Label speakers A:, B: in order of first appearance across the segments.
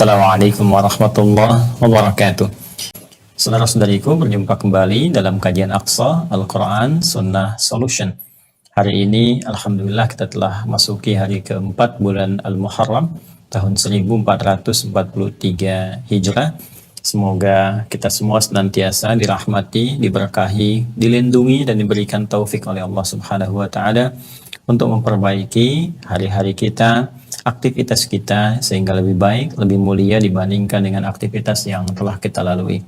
A: Assalamualaikum warahmatullahi wabarakatuh. Saudara-saudariku, berjumpa kembali dalam kajian Aqsa Al-Quran Sunnah Solution. Hari ini Alhamdulillah kita telah masuki hari keempat bulan Al-Muharram tahun 1443 Hijrah. Semoga kita semua senantiasa dirahmati, diberkahi, dilindungi dan diberikan taufik oleh Allah Subhanahu wa taala untuk memperbaiki hari-hari kita, aktivitas kita sehingga lebih baik, lebih mulia dibandingkan dengan aktivitas yang telah kita lalui.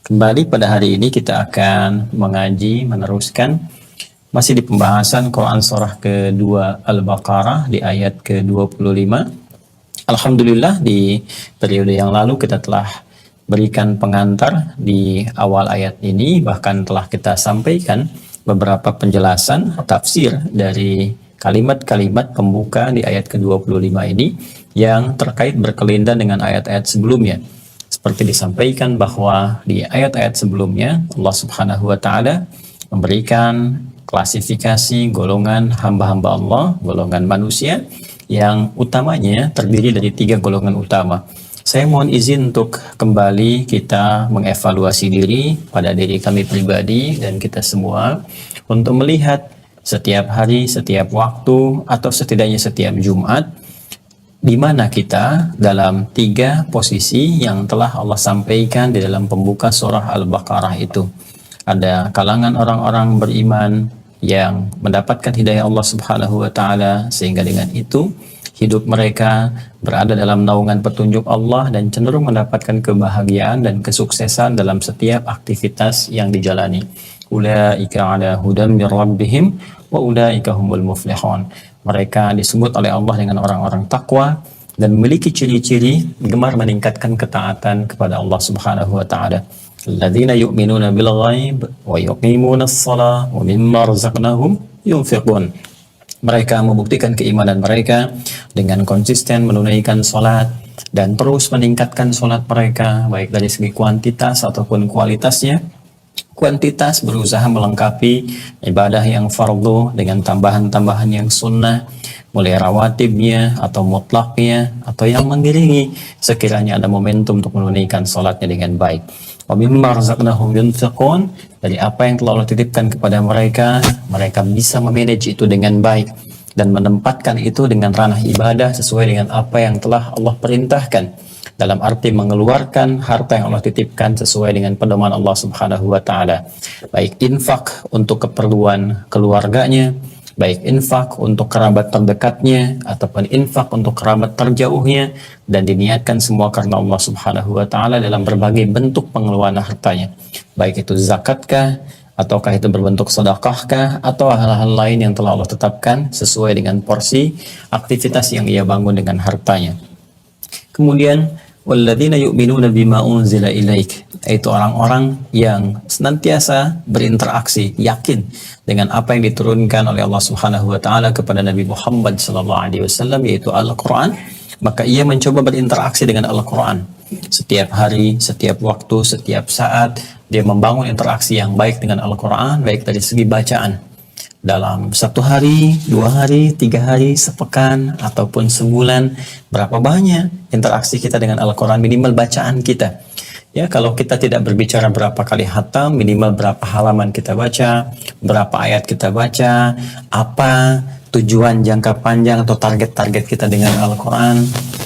A: Kembali pada hari ini kita akan mengaji, meneruskan masih di pembahasan Quran surah kedua Al-Baqarah di ayat ke-25. Alhamdulillah di periode yang lalu kita telah berikan pengantar di awal ayat ini, bahkan telah kita sampaikan beberapa penjelasan tafsir dari kalimat-kalimat pembuka di ayat ke-25 ini yang terkait berkelindan dengan ayat-ayat sebelumnya. Seperti disampaikan bahwa di ayat-ayat sebelumnya Allah Subhanahu wa taala memberikan klasifikasi golongan hamba-hamba Allah, golongan manusia yang utamanya terdiri dari 3 golongan utama. Saya mohon izin untuk kembali kita mengevaluasi diri pada diri kami pribadi dan kita semua untuk melihat setiap hari, setiap waktu, atau setidaknya setiap Jumat, di mana kita dalam 3 posisi yang telah Allah sampaikan di dalam pembuka surah Al-Baqarah itu. Ada kalangan orang-orang beriman yang mendapatkan hidayah Allah Subhanahu wa taala sehingga dengan itu hidup mereka berada dalam naungan petunjuk Allah dan cenderung mendapatkan kebahagiaan dan kesuksesan dalam setiap aktivitas yang dijalani. Ulaika ala hudam min rabbihim wa ulaika humul muflihun. Mereka disebut oleh Allah dengan orang-orang takwa dan memiliki ciri-ciri gemar meningkatkan ketaatan kepada Allah Subhanahu wa taala. Alladzina yu'minuna bil ghaib wa yuqimuna as-shalah wa mimma razaqnahum yunfiqun. Mereka membuktikan keimanan mereka dengan konsisten menunaikan sholat dan terus meningkatkan sholat mereka baik dari segi kuantitas ataupun kualitasnya. Kuantitas berusaha melengkapi ibadah yang fardu dengan tambahan-tambahan yang sunnah, mulai rawatibnya atau mutlaknya atau yang mengiringi sekiranya ada momentum untuk menunaikan sholatnya dengan baik. Wa mimma razaqnahum yunfiqun, dari apa yang telah Allah titipkan kepada mereka, mereka bisa memanage itu dengan baik dan menempatkan itu dengan ranah ibadah sesuai dengan apa yang telah Allah perintahkan, dalam arti mengeluarkan harta yang Allah titipkan sesuai dengan pedoman Allah Subhanahu wa taala, baik infak untuk keperluan keluarganya, baik infak untuk kerabat terdekatnya ataupun infak untuk kerabat terjauhnya, dan diniatkan semua karena Allah Subhanahu wa taala dalam berbagai bentuk pengeluaran hartanya, baik itu zakatkah ataukah itu berbentuk sedekahkah atau hal-hal lain yang telah Allah tetapkan sesuai dengan porsi aktivitas yang ia bangun dengan hartanya. Kemudian walladzina yu'minuna bima unzila ilaik, yaitu orang-orang yang senantiasa berinteraksi, yakin dengan apa yang diturunkan oleh Allah Subhanahu wa taala kepada Nabi Muhammad sallallahu alaihi wasallam, yaitu Al-Qur'an. Maka ia mencoba berinteraksi dengan Al-Qur'an setiap hari, setiap waktu, setiap saat. Dia membangun interaksi yang baik dengan Al-Qur'an, baik dari segi bacaan dalam 1 hari, 2 hari, 3 hari, sepekan, ataupun sebulan. Berapa banyak interaksi kita dengan Al-Quran, minimal bacaan kita. Ya, kalau kita tidak berbicara berapa kali khatam, minimal berapa halaman kita baca, berapa ayat kita baca, apa tujuan jangka panjang atau target-target kita dengan Al-Quran.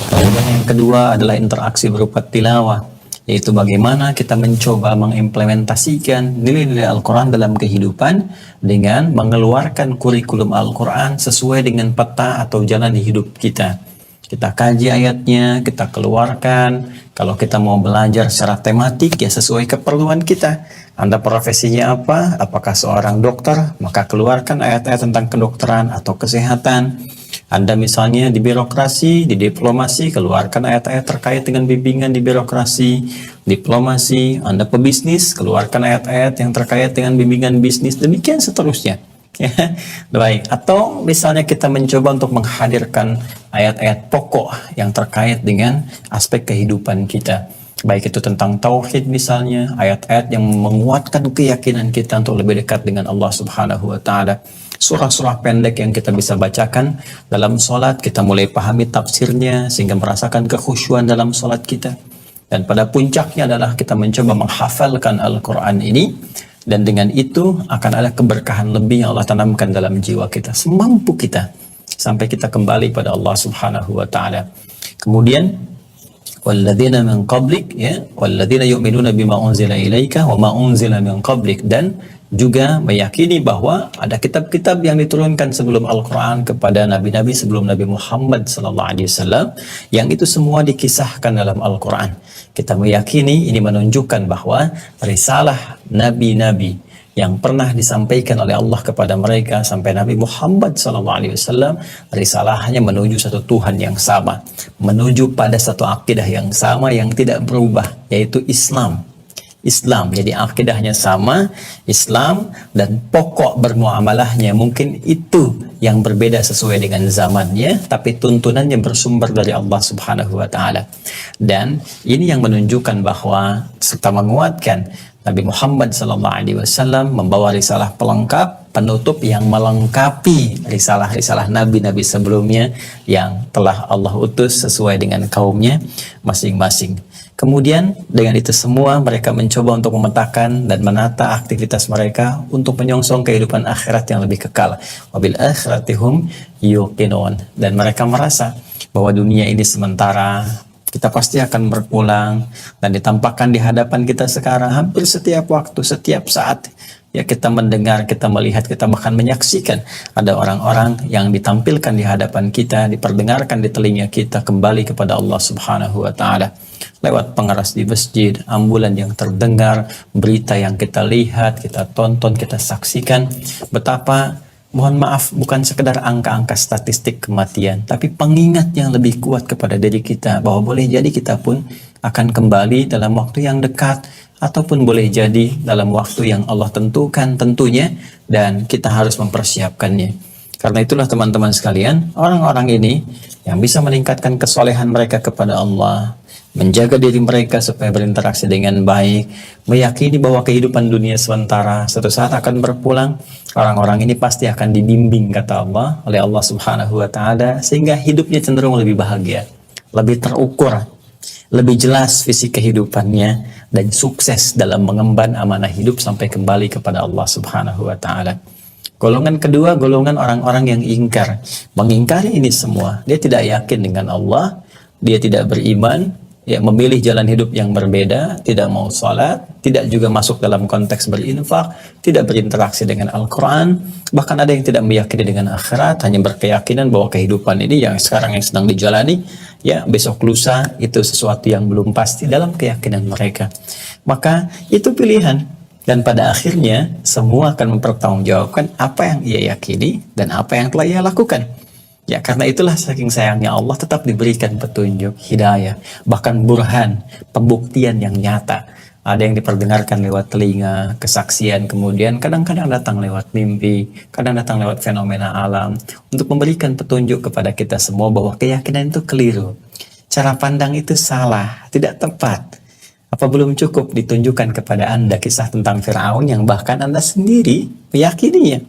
A: Kemudian yang kedua adalah interaksi berupa tilawah, yaitu bagaimana kita mencoba mengimplementasikan nilai-nilai Al-Quran dalam kehidupan dengan mengeluarkan kurikulum Al-Quran sesuai dengan peta atau jalan di hidup kita. Kita kaji ayatnya, kita keluarkan. Kalau kita mau belajar secara tematik, ya sesuai keperluan kita. Anda profesinya apa? Apakah seorang dokter? Maka keluarkan ayat-ayat tentang kedokteran atau kesehatan. Anda misalnya di birokrasi, di diplomasi, keluarkan ayat-ayat terkait dengan bimbingan di birokrasi, diplomasi. Anda pebisnis, keluarkan ayat-ayat yang terkait dengan bimbingan bisnis, demikian seterusnya. Ya, baik. Atau misalnya kita mencoba untuk menghadirkan ayat-ayat pokok yang terkait dengan aspek kehidupan kita, baik itu tentang tauhid misalnya, ayat-ayat yang menguatkan keyakinan kita untuk lebih dekat dengan Allah Subhanahu wa taala, surah-surah pendek yang kita bisa bacakan dalam sholat, kita mulai pahami tafsirnya sehingga merasakan kekhusyuan dalam sholat kita. Dan pada puncaknya adalah kita mencoba menghafalkan Al-Quran ini, dan dengan itu akan ada keberkahan lebih yang Allah tanamkan dalam jiwa kita semampu kita sampai kita kembali pada Allah Subhanahu wa taala. Kemudian walladzina min qablik, ya, walladzina yu'minuna bima unzila ilaika wa ma unzila min qablik, dan juga meyakini bahwa ada kitab-kitab yang diturunkan sebelum Al-Quran kepada nabi-nabi sebelum Nabi Muhammad SAW, yang itu semua dikisahkan dalam Al-Quran. Kita meyakini ini menunjukkan bahwa risalah nabi-nabi yang pernah disampaikan oleh Allah kepada mereka sampai Nabi Muhammad SAW, risalahnya menuju satu Tuhan yang sama, menuju pada satu akidah yang sama yang tidak berubah, yaitu Islam. Jadi akidahnya sama, Islam, dan pokok bermuamalahnya mungkin itu yang berbeda sesuai dengan zamannya, tapi tuntunannya bersumber dari Allah Subhanahu wa taala. Dan ini yang menunjukkan bahwa serta menguatkan Nabi Muhammad SAW membawa risalah pelengkap, penutup yang melengkapi risalah-risalah nabi-nabi sebelumnya yang telah Allah utus sesuai dengan kaumnya masing-masing. Kemudian dengan itu semua mereka mencoba untuk memetakan dan menata aktivitas mereka untuk menyongsong kehidupan akhirat yang lebih kekal. Wabil akhiratihum yuqinun, dan mereka merasa bahwa dunia ini sementara, kita pasti akan berpulang, dan ditampakkan di hadapan kita sekarang hampir setiap waktu, setiap saat. Ya, kita mendengar, kita melihat, kita bahkan menyaksikan ada orang-orang yang ditampilkan di hadapan kita, diperdengarkan di telinga kita kembali kepada Allah Subhanahu wa taala. Lewat pengeras di masjid, ambulan yang terdengar, berita yang kita lihat, kita tonton, kita saksikan, betapa, mohon maaf, bukan sekedar angka-angka statistik kematian, tapi pengingat yang lebih kuat kepada diri kita bahwa boleh jadi kita pun akan kembali dalam waktu yang dekat, ataupun boleh jadi dalam waktu yang Allah tentukan tentunya, dan kita harus mempersiapkannya. Karena itulah teman-teman sekalian, orang-orang ini yang bisa meningkatkan kesolehan mereka kepada Allah, menjaga diri mereka supaya berinteraksi dengan baik, meyakini bahwa kehidupan dunia sementara, suatu saat akan berpulang. Orang-orang ini pasti akan dibimbing, kata Allah, oleh Allah Subhanahu wa taala, sehingga hidupnya cenderung lebih bahagia, lebih terukur, lebih jelas visi kehidupannya, dan sukses dalam mengemban amanah hidup sampai kembali kepada Allah Subhanahu wa taala. Golongan kedua, golongan orang-orang yang ingkar, mengingkari ini semua. Dia tidak yakin dengan Allah, dia tidak beriman, ya, memilih jalan hidup yang berbeda, tidak mau sholat, tidak juga masuk dalam konteks berinfak, tidak berinteraksi dengan Al-Quran, bahkan ada yang tidak meyakini dengan akhirat, hanya berkeyakinan bahwa kehidupan ini yang sekarang yang sedang dijalani, ya, besok lusa itu sesuatu yang belum pasti dalam keyakinan mereka. Maka itu pilihan, dan pada akhirnya semua akan mempertanggungjawabkan apa yang ia yakini dan apa yang telah ia lakukan. Ya, karena itulah saking sayangnya Allah tetap diberikan petunjuk, hidayah, bahkan burhan, pembuktian yang nyata. Ada yang diperdengarkan lewat telinga, kesaksian, kemudian kadang-kadang datang lewat mimpi, kadang datang lewat fenomena alam, untuk memberikan petunjuk kepada kita semua bahwa keyakinan itu keliru. Cara pandang itu salah, tidak tepat. Apa belum cukup ditunjukkan kepada Anda kisah tentang Firaun yang bahkan Anda sendiri meyakininya?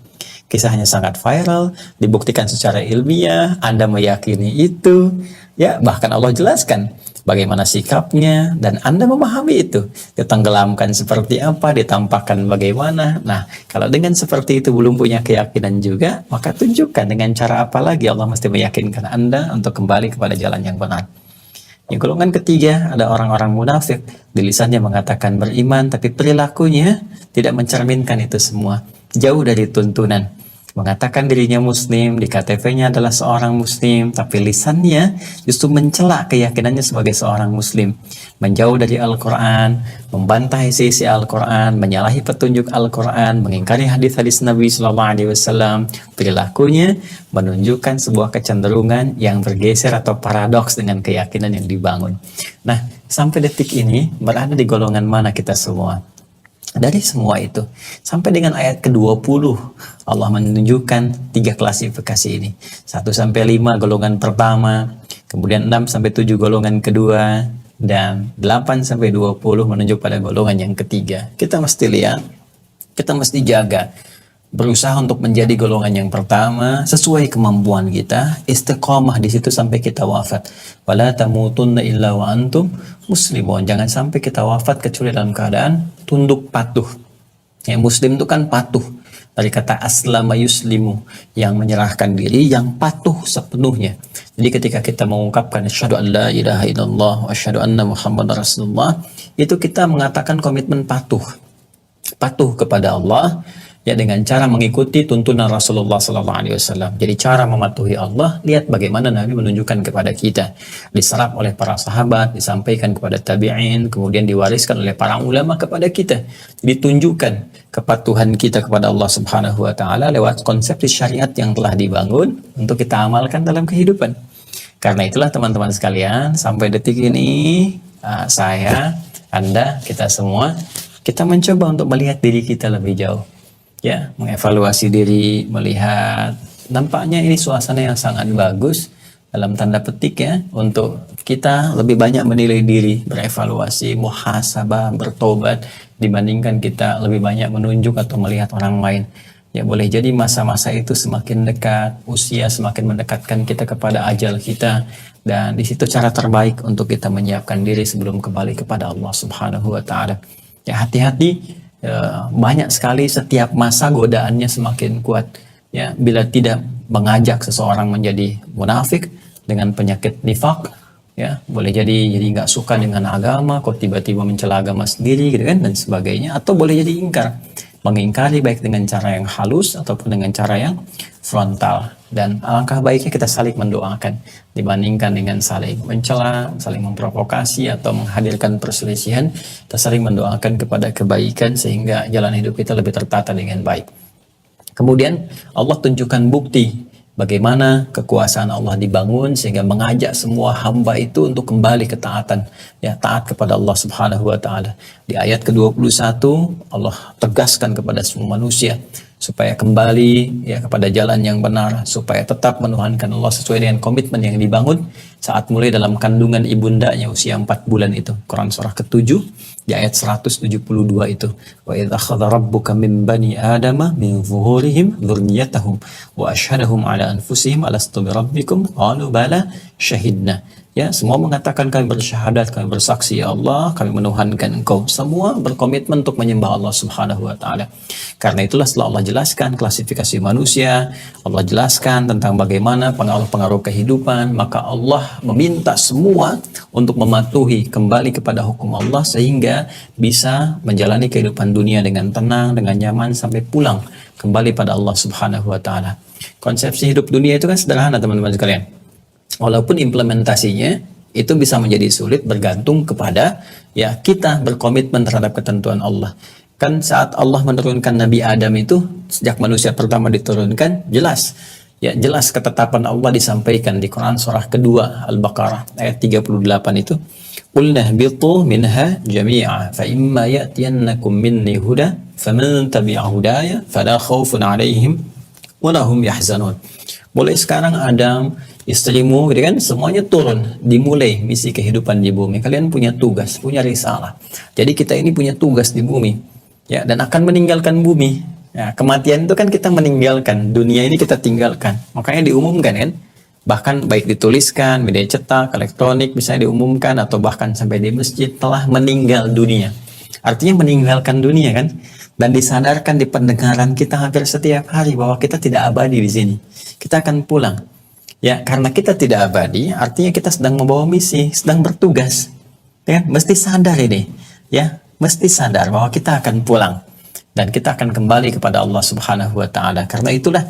A: Kisahnya sangat viral, dibuktikan secara ilmiah, Anda meyakini itu, ya, bahkan Allah jelaskan bagaimana sikapnya, dan Anda memahami itu, ditenggelamkan seperti apa, ditampakkan bagaimana. Nah, kalau dengan seperti itu belum punya keyakinan juga, maka tunjukkan dengan cara apa lagi Allah mesti meyakinkan Anda untuk kembali kepada jalan yang benar. Yang golongan ketiga, ada orang-orang munafik, di lisannya mengatakan beriman, tapi perilakunya tidak mencerminkan itu semua, jauh dari tuntunan. Mengatakan dirinya muslim, di KTP-nya adalah seorang muslim, tapi lisannya justru mencela keyakinannya sebagai seorang muslim. Menjauh dari Al-Quran, membantah isi-isi Al-Quran, menyalahi petunjuk Al-Quran, mengingkari hadis-hadis Nabi SAW. Perilakunya menunjukkan sebuah kecenderungan yang bergeser atau paradoks dengan keyakinan yang dibangun. Nah, sampai detik ini berada di golongan mana kita semua? Dari semua itu, sampai dengan ayat ke-20, Allah menunjukkan 3 klasifikasi ini. 1-5 golongan pertama, kemudian 6-7 golongan kedua, dan 8-20 menunjuk pada golongan yang ketiga. Kita mesti lihat, kita mesti jaga berusaha untuk menjadi golongan yang pertama sesuai kemampuan kita, istiqomah di situ sampai kita wafat. Wala tamutunna illa wa antum muslimun. Jangan sampai kita wafat kecuali dalam keadaan tunduk patuh. Ya, muslim itu kan patuh. Dari kata aslama yuslimu, yang menyerahkan diri, yang patuh sepenuhnya. Jadi ketika kita mengungkapkan asyhadu an la ilaha illallah wa asyhadu anna muhammadar rasulullah, itu kita mengatakan komitmen patuh. Patuh kepada Allah, ya, dengan cara mengikuti tuntunan Rasulullah SAW. Jadi cara mematuhi Allah, lihat bagaimana Nabi menunjukkan kepada kita. Diserap oleh para sahabat, disampaikan kepada tabi'in, kemudian diwariskan oleh para ulama kepada kita. Ditunjukkan kepatuhan kita kepada Allah Subhanahu wa taala lewat konsepsi syariat yang telah dibangun untuk kita amalkan dalam kehidupan. Karena itulah teman-teman sekalian, sampai detik ini saya, Anda, kita semua, kita mencoba untuk melihat diri kita lebih jauh. Ya, mengevaluasi diri, melihat nampaknya ini suasana yang sangat bagus dalam tanda petik ya, untuk kita lebih banyak menilai diri, berevaluasi, muhasabah, bertobat, dibandingkan kita lebih banyak menunjuk atau melihat orang lain. Ya, boleh jadi masa-masa itu semakin dekat, usia semakin mendekatkan kita kepada ajal kita, dan di situ cara terbaik untuk kita menyiapkan diri sebelum kembali kepada Allah Subhanahu wa taala. Ya, hati-hati. Banyak sekali setiap masa godaannya semakin kuat, ya, bila tidak mengajak seseorang menjadi munafik dengan penyakit nifak, ya, boleh jadi nggak suka dengan agama, kok tiba-tiba mencela agama sendiri gitu kan, dan sebagainya. Atau boleh jadi ingkar, mengingkari baik dengan cara yang halus ataupun dengan cara yang frontal. Dan alangkah baiknya kita saling mendoakan dibandingkan dengan saling mencela, saling memprovokasi atau menghadirkan perselisihan. Kita saling mendoakan kepada kebaikan sehingga jalan hidup kita lebih tertata dengan baik. Kemudian Allah tunjukkan bukti bagaimana kekuasaan Allah dibangun sehingga mengajak semua hamba itu untuk kembali ke taatan, ya, taat kepada Allah Subhanahu wa taala. Di ayat ke-21 Allah tegaskan kepada semua manusia supaya kembali, ya, kepada jalan yang benar, supaya tetap menuhankan Allah sesuai dengan komitmen yang dibangun saat mulai dalam kandungan ibundanya usia 4 bulan itu. Quran surah ke-7 di ayat 172 itu. Wa idz akhadha rabbuka min bani adama min zuhurihim dzurriyyatahum wa asyhadahum ala anfusihim alastu birabbikum qalu bala syahidna. Ya, semua mengatakan kami bersyahadat, kami bersaksi ya Allah, kami menuhankan Engkau. Semua berkomitmen untuk menyembah Allah Subhanahu wa taala. Karena itulah setelah Allah jelaskan klasifikasi manusia, Allah jelaskan tentang bagaimana pengaruh-pengaruh kehidupan, maka Allah meminta semua untuk mematuhi kembali kepada hukum Allah sehingga bisa menjalani kehidupan dunia dengan tenang, dengan nyaman sampai pulang kembali pada Allah Subhanahu wa taala. Konsepsi hidup dunia itu kan sederhana teman-teman sekalian. Walaupun implementasinya itu bisa menjadi sulit bergantung kepada, ya, kita berkomitmen terhadap ketentuan Allah. Kan saat Allah menurunkan Nabi Adam itu, sejak manusia pertama diturunkan, jelas, ya, jelas ketetapan Allah disampaikan di Quran surah kedua Al-Baqarah ayat 38 itu. Qulna bitu minha jami'a fa imma ya'tiyannakum minni huda faman tabi'a hudaya fala khaufun 'alaihim wa lahum yahzanun. Mulai sekarang Adam, istrimu, gitu kan, semuanya turun, dimulai misi kehidupan di bumi. Kalian punya tugas, punya risalah. Jadi kita ini punya tugas di bumi, ya, dan akan meninggalkan bumi. Ya, kematian itu kan kita meninggalkan, dunia ini kita tinggalkan. Makanya diumumkan kan, bahkan baik dituliskan, media cetak, elektronik, bisa diumumkan, atau bahkan sampai di masjid telah meninggal dunia. Artinya meninggalkan dunia kan. Dan disadarkan di pendengaran kita hampir setiap hari bahwa kita tidak abadi di sini. Kita akan pulang. Ya, karena kita tidak abadi, artinya kita sedang membawa misi, sedang bertugas. Ya, mesti sadar ini. Ya, mesti sadar bahwa kita akan pulang dan kita akan kembali kepada Allah Subhanahu wa taala. Karena itulah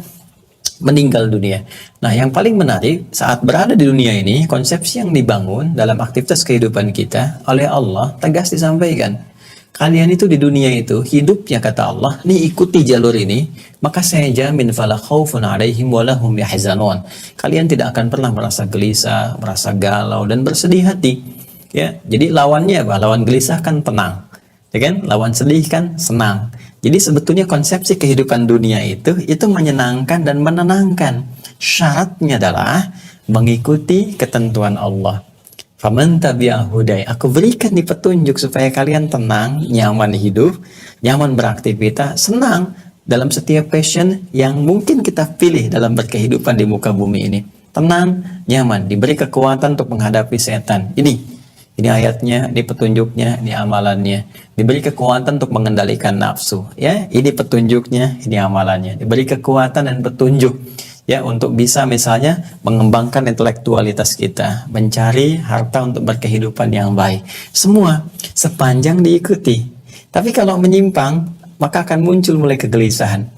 A: meninggal dunia. Nah, yang paling menarik saat berada di dunia ini, konsepsi yang dibangun dalam aktivitas kehidupan kita oleh Allah tegas disampaikan. Kalian itu di dunia itu hidupnya, kata Allah, nih ikuti jalur ini, maka saya jamin fala khaufun 'alaihim wa lahum yahzanun. Kalian tidak akan pernah merasa gelisah, merasa galau dan bersedih hati. Ya, jadi lawannya apa? Lawan gelisah kan tenang. Ya kan? Lawan sedih kan senang. Jadi sebetulnya konsepsi kehidupan dunia itu menyenangkan dan menenangkan. Syaratnya adalah mengikuti ketentuan Allah. Faman tabi'a hudai, aku berikan di petunjuk supaya kalian tenang, nyaman hidup, nyaman beraktivitas, senang. dalam setiap passion yang mungkin kita pilih dalam berkehidupan di muka bumi ini. Tenang, nyaman, diberi kekuatan untuk menghadapi setan. Ini ayatnya, ini petunjuknya, ini amalannya. Diberi kekuatan untuk mengendalikan nafsu, ya. Ini petunjuknya, ini amalannya. Diberi kekuatan dan petunjuk, ya, untuk bisa misalnya mengembangkan intelektualitas kita, mencari harta untuk berkehidupan yang baik. Semua sepanjang diikuti. Tapi kalau menyimpang, maka akan muncul mulai kegelisahan.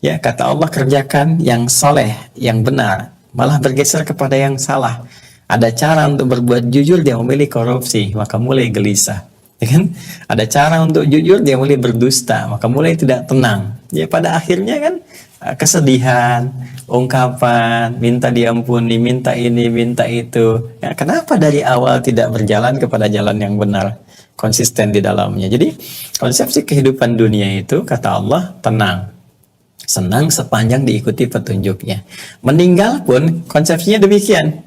A: Ya, kata Allah, kerjakan yang soleh, yang benar, malah bergeser kepada yang salah. Ada cara untuk berbuat jujur, dia memilih korupsi, maka mulai gelisah. Ya kan? Ada cara untuk jujur, dia mulai berdusta, maka mulai tidak tenang. Ya, pada akhirnya kan kesedihan, ungkapan, minta diampuni, minta ini, minta itu. Ya, kenapa dari awal tidak berjalan kepada jalan yang benar, konsisten di dalamnya? Jadi konsepsi kehidupan dunia itu, kata Allah, tenang, senang sepanjang diikuti petunjuknya. Meninggal pun konsepsinya demikian.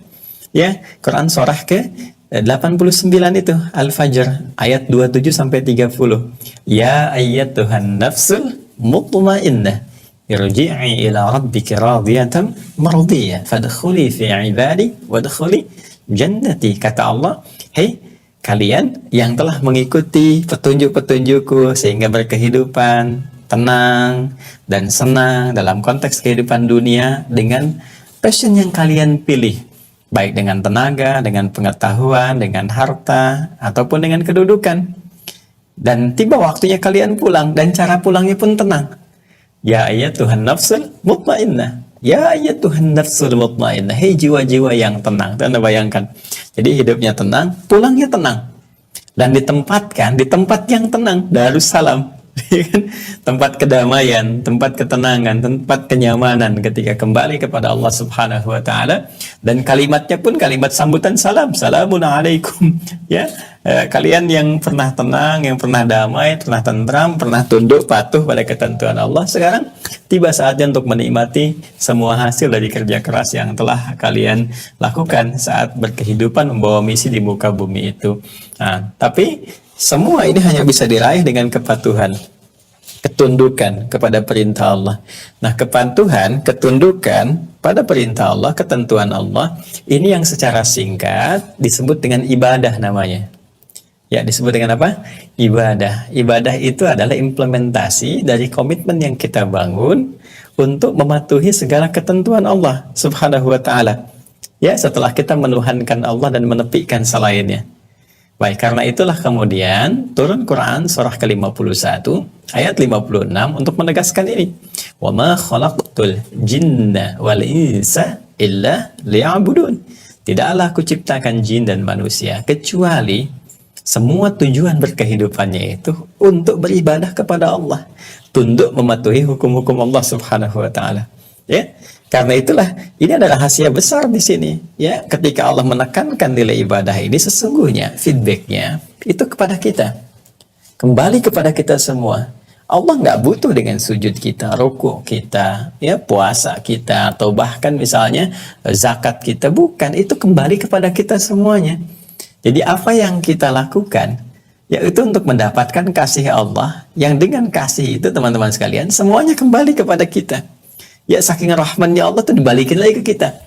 A: Ya, Quran surah ke 89 itu Al-Fajr ayat 27 sampai 30. Ya ayyatuhan nafsul mutmainnah irji'i ila rabbika radiyatan mardiyah fadkhuli fi ibadi wadkhuli jannati. Kata Allah, hei kalian yang telah mengikuti petunjuk-petunjukku sehingga berkehidupan tenang dan senang dalam konteks kehidupan dunia dengan passion yang kalian pilih, baik dengan tenaga, dengan pengetahuan, dengan harta, ataupun dengan kedudukan. Dan tiba waktunya kalian pulang, dan cara pulangnya pun tenang. Ya ayyatuhan nafsul mutmainnah. Ya ayyatuhan nafsul mutmainnah. Hei jiwa-jiwa yang tenang. Anda bayangkan. Jadi hidupnya tenang, pulangnya tenang. Dan ditempatkan di tempat yang tenang, Darussalam. Tempat kedamaian, tempat ketenangan, tempat kenyamanan ketika kembali kepada Allah Subhanahu wa taala. Dan kalimatnya pun kalimat sambutan salam, salamun alaikum. Ya, kalian yang pernah tenang, yang pernah damai, pernah tentram, pernah tunduk patuh pada ketentuan Allah, sekarang tiba saatnya untuk menikmati semua hasil dari kerja keras yang telah kalian lakukan saat berkehidupan membawa misi di muka bumi itu. Nah, tapi semua ini hanya bisa diraih dengan kepatuhan, ketundukan kepada perintah Allah. Nah, kepatuhan, ketundukan pada perintah Allah, ketentuan Allah, ini yang secara singkat disebut dengan ibadah namanya. Ya, disebut dengan apa? Ibadah. Ibadah itu adalah implementasi dari komitmen yang kita bangun untuk mematuhi segala ketentuan Allah Subhanahu wa taala. Ya, setelah kita menuhankan Allah dan menepikan selainnya. Baik, karena itulah kemudian turun Quran surah ke-51 ayat 56 untuk menegaskan ini. Wa ma khalaqtul jinna wal insa illa liya'budun. Tidaklah aku ciptakan jin dan manusia kecuali semua tujuan berkehidupannya itu untuk beribadah kepada Allah, tunduk mematuhi hukum-hukum Allah Subhanahu wa taala. Ya. Karena itulah ini ada rahasia besar di sini, ya. Ketika Allah menekankan nilai ibadah ini, sesungguhnya feedbacknya itu kepada kita, kembali kepada kita semua. Allah nggak butuh dengan sujud kita, ruku kita, ya, puasa kita, atau bahkan misalnya zakat kita, bukan. Itu kembali kepada kita semuanya. Jadi apa yang kita lakukan, yaitu untuk mendapatkan kasih Allah, yang dengan kasih itu teman-teman sekalian semuanya kembali kepada kita. Ya, saking rahmannya Allah tuh dibalikin lagi ke kita.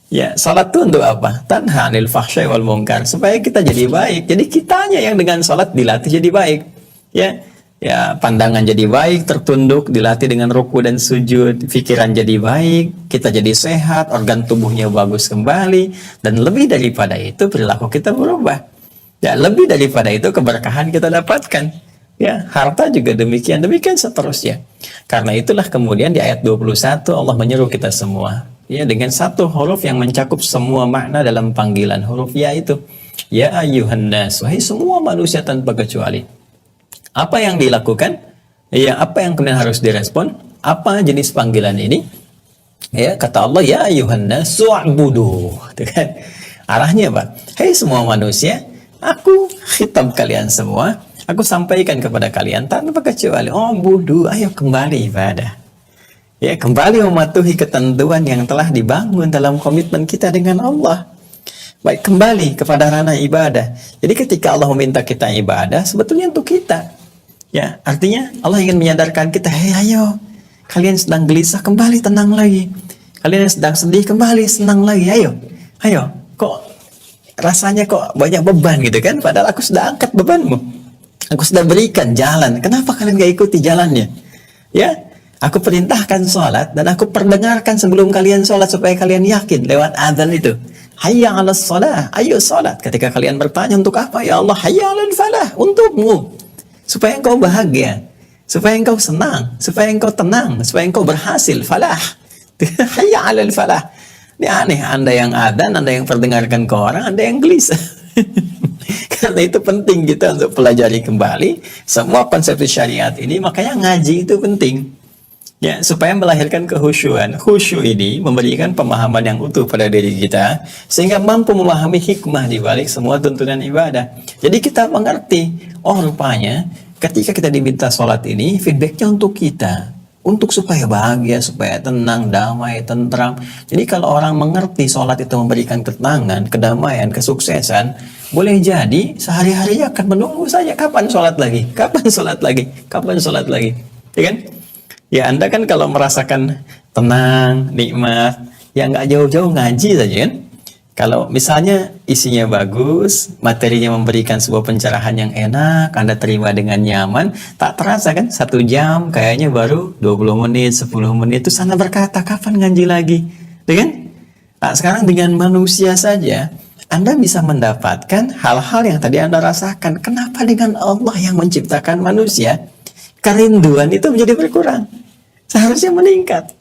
A: Ya, salat itu untuk apa? Tanha 'anil fahsya'i wal munkar, supaya kita jadi baik. Jadi kitanya yang dengan salat dilatih jadi baik. Ya, pandangan jadi baik, tertunduk, dilatih dengan ruku dan sujud, pikiran jadi baik, kita jadi sehat, organ tubuhnya bagus kembali, dan lebih daripada itu perilaku kita berubah. Ya, lebih daripada itu keberkahan kita dapatkan. Ya, harta juga demikian seterusnya. Karena itulah kemudian di ayat 21 Allah menyeru kita semua, ya, dengan satu huruf yang mencakup semua makna dalam panggilan, huruf ya itu. Ya ayyuhan nas, wahai semua manusia tanpa kecuali. Apa yang dilakukan? Ya, apa yang kemudian harus direspon? Apa jenis panggilan ini? Ya, kata Allah, ya ayyuhan nas wa'budu. Kan? Arahnya apa? Hei semua manusia, aku khitab kalian semua. Aku sampaikan kepada kalian tanpa kecuali, oh budu, ayo kembali ibadah. Ya, kembali mematuhi ketentuan yang telah dibangun dalam komitmen kita dengan Allah. Baik, kembali kepada ranah ibadah. Jadi ketika Allah meminta kita ibadah, sebetulnya untuk kita. Ya, artinya Allah ingin menyadarkan kita, hei ayo, Kalian sedang gelisah, kembali tenang lagi. Kalian sedang sedih, kembali senang lagi. Ayo, ayo. Kok rasanya kok banyak beban gitu kan? Padahal aku sudah angkat bebanmu. Aku sudah berikan jalan. Kenapa kalian gak ikuti jalannya? Ya, aku perintahkan sholat dan aku perdengarkan sebelum kalian sholat supaya kalian yakin lewat adzan itu. Hayya 'alas shalah, ayo sholat. Ketika kalian bertanya untuk apa? Ya Allah, hayya 'alal falah, untukmu. Supaya engkau bahagia, supaya engkau senang, supaya engkau tenang, supaya engkau berhasil, falah. Hayya 'alal falah. Ini aneh, Anda yang adzan, Anda yang perdengarkan ke orang, Anda yang gelisah. Karena itu penting kita untuk pelajari kembali semua konsep syariat ini, makanya ngaji itu penting. Ya, supaya melahirkan kehusyuan. Khusyuk ini memberikan pemahaman yang utuh pada diri kita, sehingga mampu memahami hikmah di balik semua tuntunan ibadah. Jadi kita mengerti, oh rupanya ketika kita diminta sholat ini, feedbacknya untuk kita. Untuk supaya bahagia, supaya tenang, damai, tentram. Jadi kalau orang mengerti sholat itu memberikan ketenangan, kedamaian, kesuksesan, boleh jadi sehari-harinya akan menunggu saja kapan sholat lagi, kapan sholat lagi, kapan sholat lagi. Ya kan? Ya Anda kan kalau merasakan tenang, nikmat, ya nggak jauh-jauh ngaji saja kan. Kalau misalnya isinya bagus, materinya memberikan sebuah pencerahan yang enak, Anda terima dengan nyaman, tak terasa kan 1 jam kayaknya baru 20 menit, 10 menit, terus Anda berkata, kapan ngaji lagi? Ya kan? Nah sekarang dengan manusia saja, Anda bisa mendapatkan hal-hal yang tadi Anda rasakan. Kenapa dengan Allah yang menciptakan manusia, kerinduan itu menjadi berkurang? Seharusnya meningkat.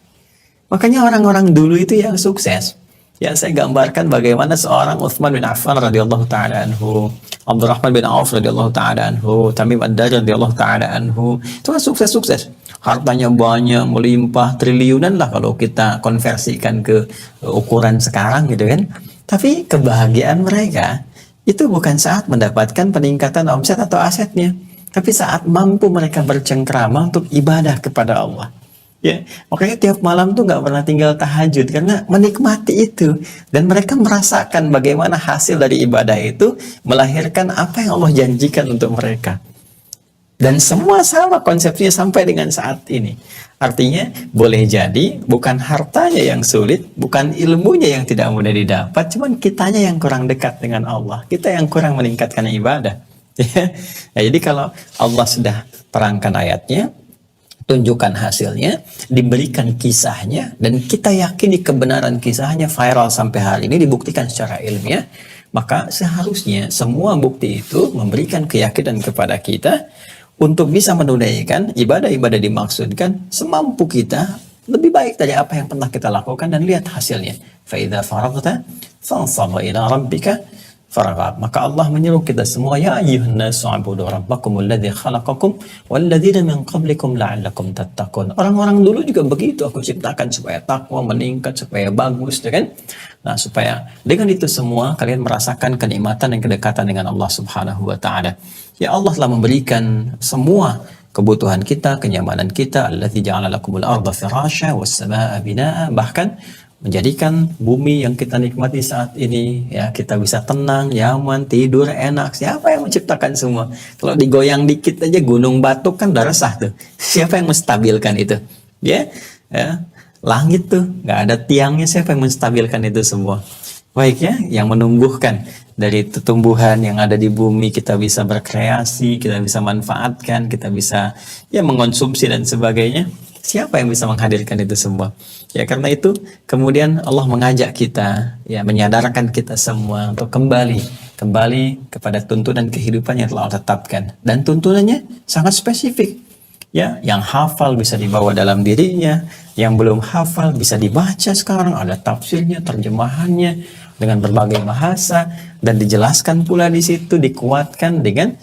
A: Makanya orang-orang dulu itu yang sukses. Ya, saya gambarkan bagaimana seorang Utsman bin Affan radhiyallahu taala anhu, Abdurrahman bin Auf radhiyallahu taala anhu, Tamim ad-Dari radhiyallahu taala anhu. Itu kan sukses-sukses. Hartanya banyak, melimpah, triliunan lah kalau kita konversikan ke ukuran sekarang gitu kan. Tapi kebahagiaan mereka itu bukan saat mendapatkan peningkatan omset atau asetnya, tapi saat mampu mereka bercengkrama untuk ibadah kepada Allah. Ya, makanya tiap malam tuh nggak pernah tinggal tahajud karena menikmati itu, dan mereka merasakan bagaimana hasil dari ibadah itu melahirkan apa yang Allah janjikan untuk mereka. Dan semua sama konsepnya sampai dengan saat ini. Artinya boleh jadi bukan hartanya yang sulit, bukan ilmunya yang tidak mudah didapat, cuman kitanya yang kurang dekat dengan Allah, kita yang kurang meningkatkan ibadah. Nah, jadi kalau Allah sudah terangkan ayatnya, tunjukkan hasilnya, diberikan kisahnya, dan kita yakini kebenaran kisahnya, viral sampai hari ini, dibuktikan secara ilmiah, maka seharusnya semua bukti itu memberikan keyakinan kepada kita untuk bisa menunaikan ibadah-ibadah dimaksudkan semampu kita, lebih baik dari apa yang pernah kita lakukan, dan lihat hasilnya. فَإِذَا فَرَغْتَ فَانصَبْ إِلَىٰ رَبِّكَ Faraghat. Maka Allah menyuruh kita semua, ya ayyuhan nasu ubudu rabbakum alladzi khalaqakum walladzina min qablikum la'allakum tattaqun. Orang-orang dulu juga begitu aku ciptakan supaya takwa meningkat, supaya bagus, ya kan? Nah, supaya dengan itu semua kalian merasakan kenikmatan dan kedekatan dengan Allah Subhanahu wa taala. Ya Allah telah memberikan semua kebutuhan kita, kenyamanan kita, alladzi ja'ala lakumul arda firasya was samaa'a binaa'a, bahkan menjadikan bumi yang kita nikmati saat ini, ya kita bisa tenang, nyaman, tidur enak. Siapa yang menciptakan semua? Kalau digoyang dikit aja gunung batu kan udah resah tuh. Siapa yang menstabilkan itu? Ya, langit tuh nggak ada tiangnya. Siapa yang menstabilkan itu semua? Baik ya, yang menumbuhkan dari tumbuhan yang ada di bumi, kita bisa berkreasi, kita bisa manfaatkan, kita bisa ya mengonsumsi dan sebagainya. Siapa yang bisa menghadirkan itu semua? Ya karena itu kemudian Allah mengajak kita, ya menyadarkan kita semua untuk kembali kepada tuntunan kehidupan yang telah Allah tetapkan, dan tuntunannya sangat spesifik. Ya, yang hafal bisa dibawa dalam dirinya, yang belum hafal bisa dibaca sekarang, ada tafsirnya, terjemahannya dengan berbagai bahasa, dan dijelaskan pula di situ, dikuatkan dengan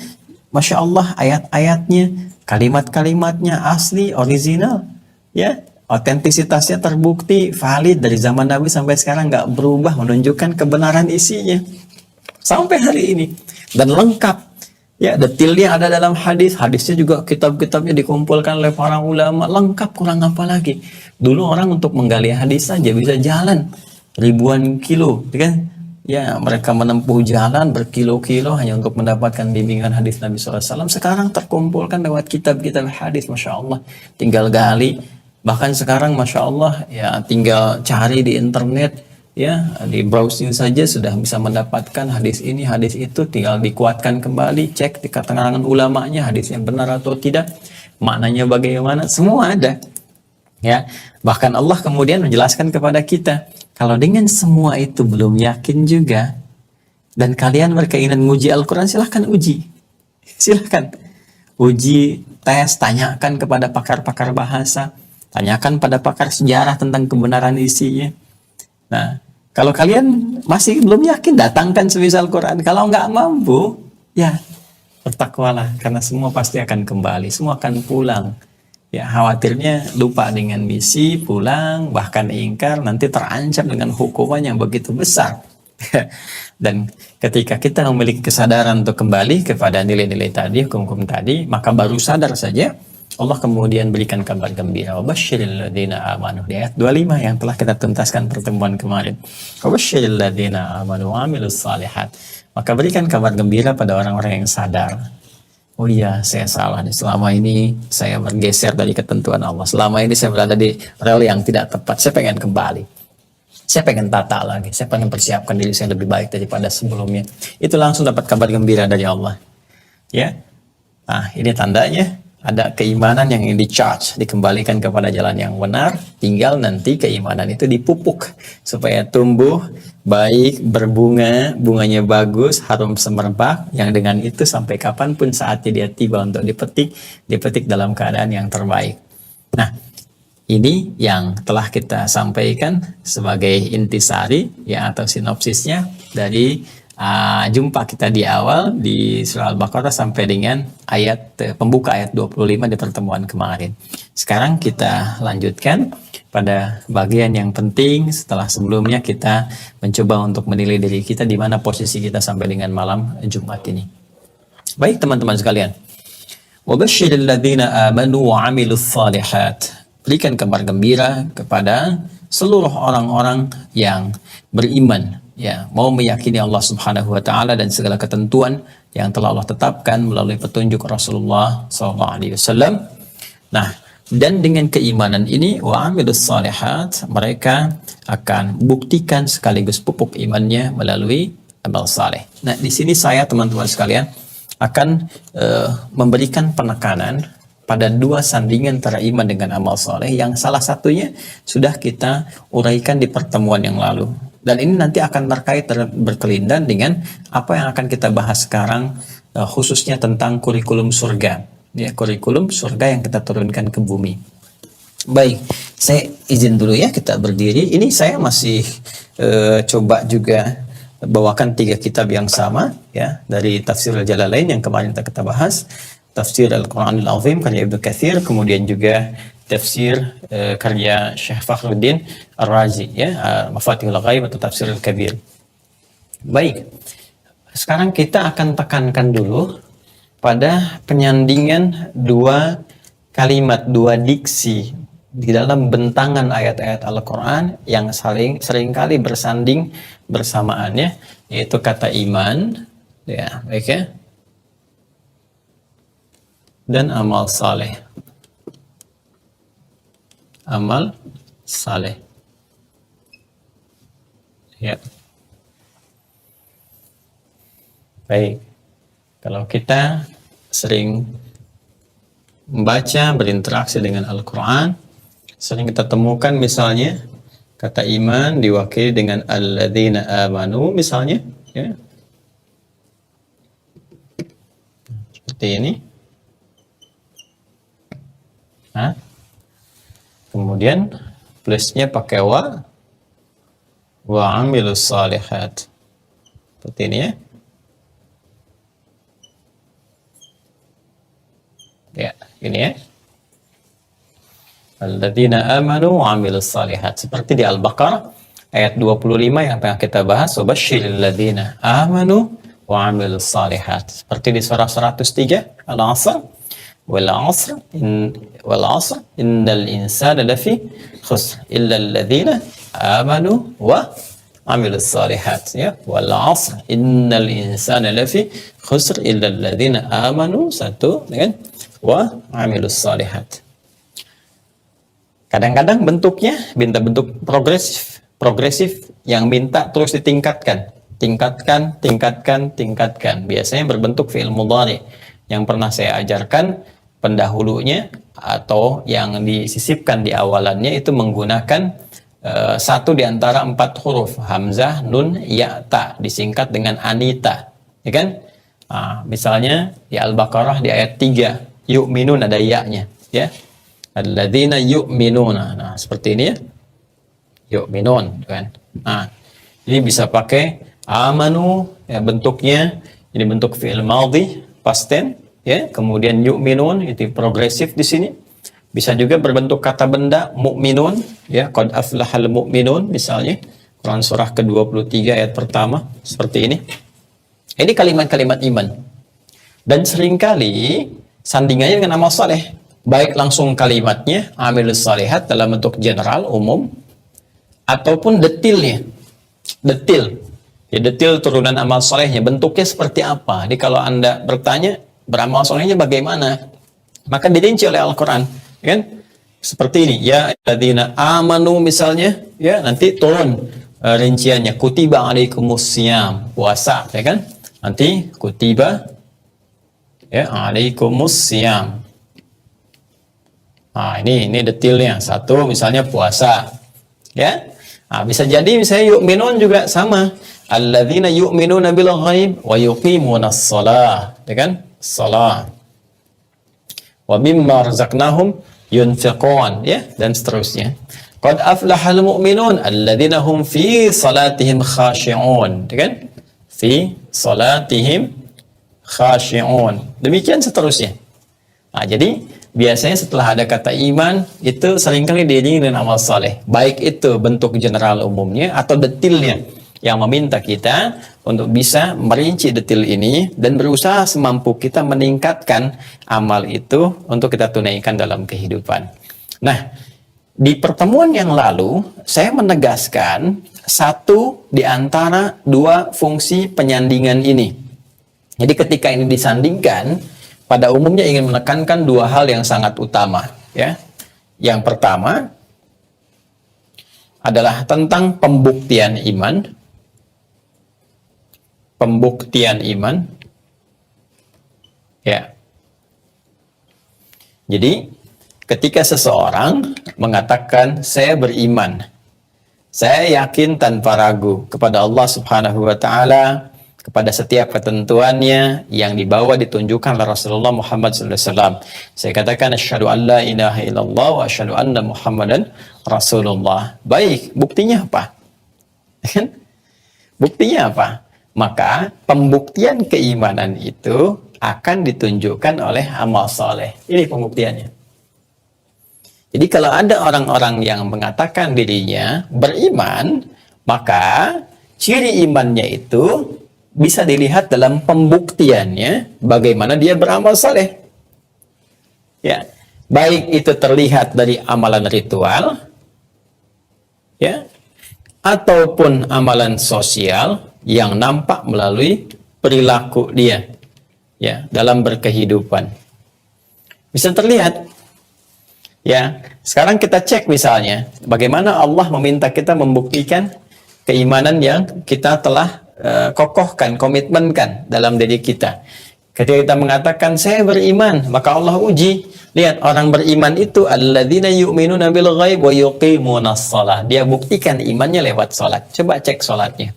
A: Masya Allah ayat-ayatnya, kalimat-kalimatnya asli, original, ya, otentisitasnya terbukti, valid dari zaman Nabi sampai sekarang, nggak berubah, menunjukkan kebenaran isinya sampai hari ini, dan lengkap. Ya, detailnya ada dalam hadis, hadisnya juga kitab-kitabnya dikumpulkan oleh para ulama, lengkap, kurang apa lagi. Dulu orang untuk menggali hadis saja bisa jalan ribuan kilo, kan? Ya, mereka menempuh jalan berkilo-kilo hanya untuk mendapatkan bimbingan hadis Nabi SAW. Sekarang terkumpulkan lewat kitab-kitab hadis, Masya Allah. Tinggal gali, Bahkan sekarang Masya Allah ya tinggal cari di internet ya, di browsing saja sudah bisa mendapatkan hadis ini, hadis itu, tinggal dikuatkan kembali, cek di keterangan ulamanya hadis yang benar atau tidak, maknanya bagaimana, semua ada. Ya, bahkan Allah kemudian menjelaskan kepada kita, kalau dengan semua itu belum yakin juga, dan kalian berkeinginan menguji Al-Quran, silahkan uji. Silahkan. Uji, tes, tanyakan kepada pakar-pakar bahasa, tanyakan pada pakar sejarah tentang kebenaran isinya. Nah, kalau kalian masih belum yakin, datangkan semisal Quran. Kalau nggak mampu, ya bertakwalah, karena semua pasti akan kembali, semua akan pulang. Ya, khawatirnya lupa dengan misi, pulang, bahkan ingkar, nanti terancam dengan hukuman yang begitu besar. Dan ketika kita memiliki kesadaran untuk kembali kepada nilai-nilai tadi, hukum-hukum tadi, maka baru sadar saja Allah kemudian berikan kabar gembira. Wabasyiril ladzina amanu, di ayat 25 yang telah kita tuntaskan pertemuan kemarin. Wabasyiril ladzina amanu wa amilus shalihat. Maka berikan kabar gembira pada orang-orang yang sadar. Oh iya, saya salah nih. Selama ini saya bergeser dari ketentuan Allah. Selama ini saya berada di rel yang tidak tepat. Saya pengen kembali. Saya pengen tata lagi. Saya pengen persiapkan diri saya lebih baik daripada sebelumnya. Itu langsung dapat kabar gembira dari Allah. Ya. Nah, ini tandanya ada keimanan yang di-charge, dikembalikan kepada jalan yang benar. Tinggal nanti keimanan itu dipupuk supaya tumbuh baik, berbunga, bunganya bagus, harum semerbak, yang dengan itu sampai kapanpun saatnya dia tiba untuk dipetik dalam keadaan yang terbaik. Nah, ini yang telah kita sampaikan sebagai intisari ya, atau sinopsisnya dari jumpa kita di awal di surah Al-Baqarah sampai dengan ayat pembuka ayat 25 di pertemuan kemarin. Sekarang kita lanjutkan pada bagian yang penting setelah sebelumnya kita mencoba untuk menilai diri kita di mana posisi kita sampai dengan malam Jumat ini. Baik teman-teman sekalian. Wabasyiril ladzina amanu wa 'amilus shalihat. Berikan kabar gembira kepada seluruh orang-orang yang beriman, ya, mau meyakini Allah Subhanahu wa taala dan segala ketentuan yang telah Allah tetapkan melalui petunjuk Rasulullah SAW. Nah, dan dengan keimanan ini wa amilus shalihat, mereka akan buktikan sekaligus pupuk imannya melalui amal saleh. Nah, di sini saya teman-teman sekalian akan memberikan penekanan pada dua sandingan antara iman dengan amal soleh, yang salah satunya sudah kita uraikan di pertemuan yang lalu. Dan ini nanti akan terkait berkelindan dengan apa yang akan kita bahas sekarang, khususnya tentang kurikulum surga. Ya, kurikulum surga yang kita turunkan ke bumi. Baik, saya izin dulu ya kita berdiri. Ini saya masih coba juga bawakan 3 kitab yang sama ya, dari Tafsirul Jalalain yang kemarin kita bahas. Tafsir Al-Quran Al-Azim karya Ibnu Katsir, kemudian juga tafsir karya Syekh Fakhruddin Ar-Razi ya, Mafatihul Ghaib atau Tafsir Al-Kabir. Baik, sekarang kita akan tekankan dulu pada penyandingan dua kalimat, dua diksi di dalam bentangan ayat-ayat Al-Quran yang seringkali bersanding bersamaannya, yaitu kata iman ya, baik ya, dan amal saleh. Amal saleh. Ya. Baik. Kalau kita sering membaca, berinteraksi dengan Al-Quran, sering kita temukan misalnya kata iman diwakili dengan alladzina amanu misalnya, ya. Seperti ini. Nah, kemudian plusnya pakai wa amilus shalihat. Seperti ini ya. Ya, ini ya. Alladzina amanu wa amilus shalihat. Seperti di Al-Baqarah ayat 25 yang pernah kita bahas, wabasyiril ladzina amanu wa amilus shalihat. Seperti di surah 103 Al-Asr, wal 'asr innal insana lafi khusr illa alladzina amanu wa amilus shalihat, ya, wal 'asr innal insana lafi khusr illa alladzina amanu, satu dengan wa amilus shalihat. Kadang-kadang bentuknya bentuk progresif, progresif yang minta terus ditingkatkan, tingkatkan. Biasanya berbentuk fi'il mudhari. Yang pernah saya ajarkan pendahulunya atau yang disisipkan di awalannya itu menggunakan satu di antara 4 huruf, hamzah, nun, ya, ta, disingkat dengan anita, ya kan? Misalnya di Al-Baqarah di ayat 3, yu'minun ada ya-nya, ya. Alladzina yu'minuna. Nah, seperti ini ya. Yu'minun, kan? Nah, ini bisa pakai amanu, ya, bentuknya ini bentuk fi'il madhi, past tense, ya. Kemudian yu'minun itu progresif di sini. Bisa juga berbentuk kata benda, mu'minun, ya, qad aflahal mu'minun misalnya. Quran surah ke-23 ayat pertama seperti ini. Ini kalimat-kalimat iman. Dan seringkali sandingannya dengan amal saleh. Baik langsung kalimatnya, amilus salihat dalam bentuk general, umum, ataupun detilnya. Detil. Ya, detil turunan amal salehnya, bentuknya seperti apa. Jadi kalau Anda bertanya, beramal salehnya bagaimana? Maka dirinci oleh Al-Quran. Kan? Seperti ini, ya alladzina amanu misalnya, ya nanti turun rinciannya, kutiba alaikumusiyam, puasa, ya kan? Nanti kutiba, ya, alaikumusiyam. Nah, ini detailnya. Satu misalnya puasa, ya. Nah, bisa jadi misalnya yu'minun juga sama. Alladzina yu'minuna bil ghaib wa yuqimunas shalah, ya kan? Shalah. Wa mimma razaqnahum yunfiqun, ya, dan seterusnya. Qad aflahal mu'minun alladzina hum fi salatihim khashi'un, ya kan? Fi salatihim khashi'un. Demikian seterusnya. Nah, jadi biasanya setelah ada kata iman itu seringkali diiringi dengan amal saleh. Baik itu bentuk general umumnya atau detilnya yang meminta kita untuk bisa merinci detil ini dan berusaha semampu kita meningkatkan amal itu untuk kita tunaikan dalam kehidupan. Nah, di pertemuan yang lalu saya menegaskan satu di antara 2 fungsi penyandingan ini. Jadi ketika ini disandingkan, pada umumnya ingin menekankan 2 hal yang sangat utama, ya. Yang pertama adalah tentang pembuktian iman. Pembuktian iman, ya. Jadi ketika seseorang mengatakan saya beriman, saya yakin tanpa ragu kepada Allah Subhanahu wa taala, kepada setiap ketentuannya yang dibawa ditunjukkan oleh Rasulullah Muhammad SAW. Saya katakan asyhadu an la ilaha illallah wa asyhadu anna Muhammadan Rasulullah. Baik, buktinya apa? Buktinya apa? Maka pembuktian keimanan itu akan ditunjukkan oleh amal soleh. Ini pembuktiannya. Jadi kalau ada orang-orang yang mengatakan dirinya beriman, maka ciri imannya itu bisa dilihat dalam pembuktiannya bagaimana dia beramal soleh. Ya, baik itu terlihat dari amalan ritual, ya, ataupun amalan sosial yang nampak melalui perilaku dia, ya, dalam berkehidupan. Bisa terlihat, ya. Sekarang kita cek misalnya bagaimana Allah meminta kita membuktikan keimanan yang kita telah kokohkan, komitmenkan dalam diri kita. Ketika kita mengatakan saya beriman, maka Allah uji. Lihat, orang beriman itu alladzina yu'minuna bil ghaib wa yuqimunas shalah. Dia buktikan imannya lewat salat. Coba cek salatnya.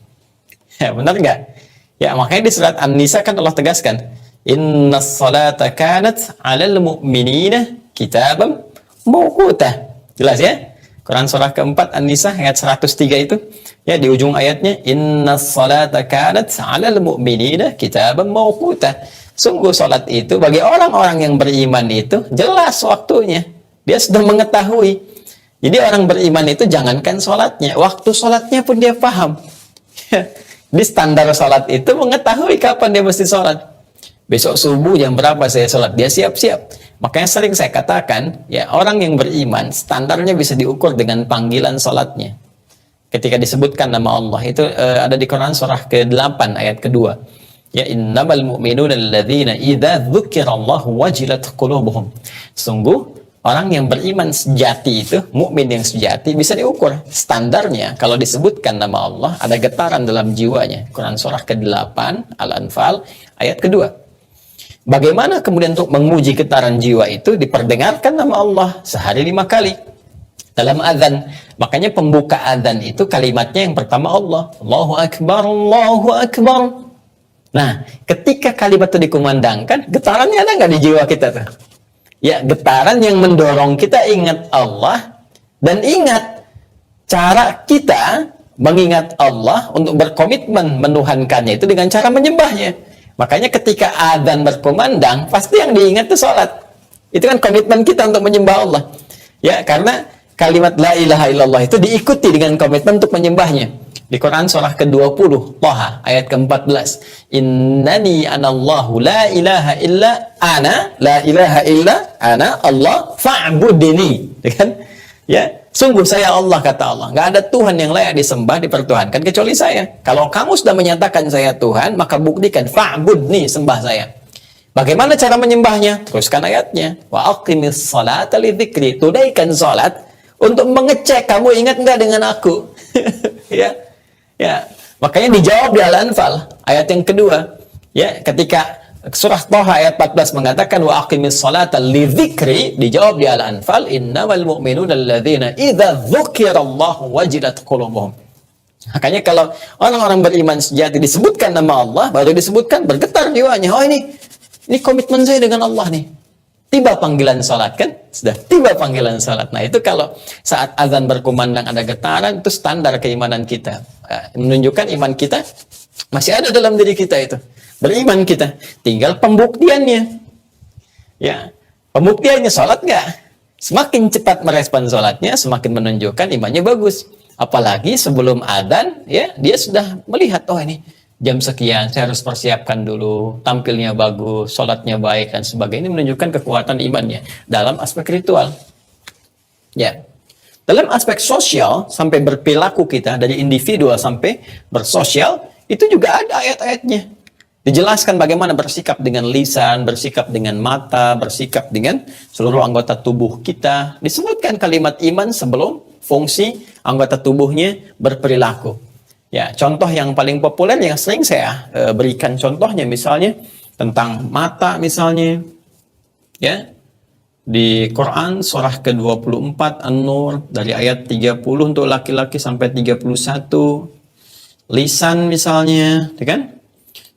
A: Ya, benar nggak? Ya, makanya di surat An-Nisa kan Allah tegaskan, innas salata kanat 'alal mu'minina kitaban mawquta. Jelas ya? Quran surah keempat An-Nisa ayat 103 itu. Ya, di ujung ayatnya innas salata kanat 'alal mu'minina kitaban mawquta. Sungguh salat itu bagi orang-orang yang beriman itu jelas waktunya. Dia sudah mengetahui. Jadi orang beriman itu jangankan salatnya, waktu salatnya pun dia paham. Di standar salat itu mengetahui kapan dia mesti salat. Besok subuh jam berapa saya salat, dia siap-siap. Makanya sering saya katakan, ya, orang yang beriman standarnya bisa diukur dengan panggilan salatnya. Ketika disebutkan nama Allah itu ada di Quran surah ke-8 ayat kedua. Ya, innamal mu'minuna alladzina idza dzukirallahu wajilat qulubuhum. Sungguh Orang yang beriman sejati itu, mukmin yang sejati bisa diukur. Standarnya kalau disebutkan nama Allah ada getaran dalam jiwanya. Quran surah ke-8 Al-Anfal ayat kedua. Bagaimana kemudian untuk menguji getaran jiwa itu? Diperdengarkan nama Allah sehari 5 kali dalam azan. Makanya pembuka azan itu kalimatnya yang pertama Allah. Allahu Akbar, Allahu Akbar. Nah, ketika kalimat itu dikumandangkan, getarannya ada nggak di jiwa kita tuh? Ya, getaran yang mendorong kita ingat Allah dan ingat cara kita mengingat Allah untuk berkomitmen menuhankannya itu dengan cara menyembahnya. Makanya ketika adzan berkumandang, pasti yang diingat itu sholat. Itu kan komitmen kita untuk menyembah Allah. Ya, karena kalimat la ilaha illallah itu diikuti dengan komitmen untuk menyembahnya. Di Quran surah ke-20, Thaha, ayat ke-14. Innani anallahu la ilaha illa ana, la ilaha illa ana, Allah fa'budini. Ya, sungguh saya Allah, kata Allah. Nggak ada Tuhan yang layak disembah, dipertuhankan kecuali saya. Kalau kamu sudah menyatakan saya Tuhan, maka buktikan, fa'budni, sembah saya. Bagaimana cara menyembahnya? Teruskan ayatnya. Wa aqimis salata li dzikri. Tunaikan salat untuk mengecek kamu ingat nggak dengan aku. Ya. Ya, makanya dijawab di Al-Anfal ayat yang kedua. Ya, ketika surah Thaha ayat 14 mengatakan wa aqimis salata lidzikri, dijawab di Al-Anfal innamal mu'minuna alladzina idza dzukirallahu wajilat qulubuhum. Makanya kalau orang-orang beriman sejati disebutkan nama Allah, baru disebutkan bergetar jiwanya. Oh, ini komitmen saya dengan Allah nih. Tiba panggilan salat, kan? Sudah tiba panggilan salat. Nah, itu kalau saat azan berkumandang ada getaran, itu standar keimanan kita. Menunjukkan iman kita masih ada dalam diri kita itu. Beriman kita. Tinggal pembuktiannya. Ya, pembuktiannya salat nggak? Semakin cepat merespon salatnya, semakin menunjukkan imannya bagus. Apalagi sebelum azan, ya, dia sudah melihat, oh ini jam sekian, saya harus persiapkan dulu, tampilnya bagus, sholatnya baik, dan sebagainya. Ini menunjukkan kekuatan imannya dalam aspek ritual. Ya, dalam aspek sosial, sampai berperilaku kita, dari individual sampai bersosial, itu juga ada ayat-ayatnya. Dijelaskan bagaimana bersikap dengan lisan, bersikap dengan mata, bersikap dengan seluruh anggota tubuh kita. Disebutkan kalimat iman sebelum fungsi anggota tubuhnya berperilaku. Ya, contoh yang paling populer yang sering saya berikan contohnya misalnya tentang mata misalnya. Ya. Di Quran surah ke-24 An-Nur dari ayat 30 untuk laki-laki sampai 31. Lisan misalnya, ya kan?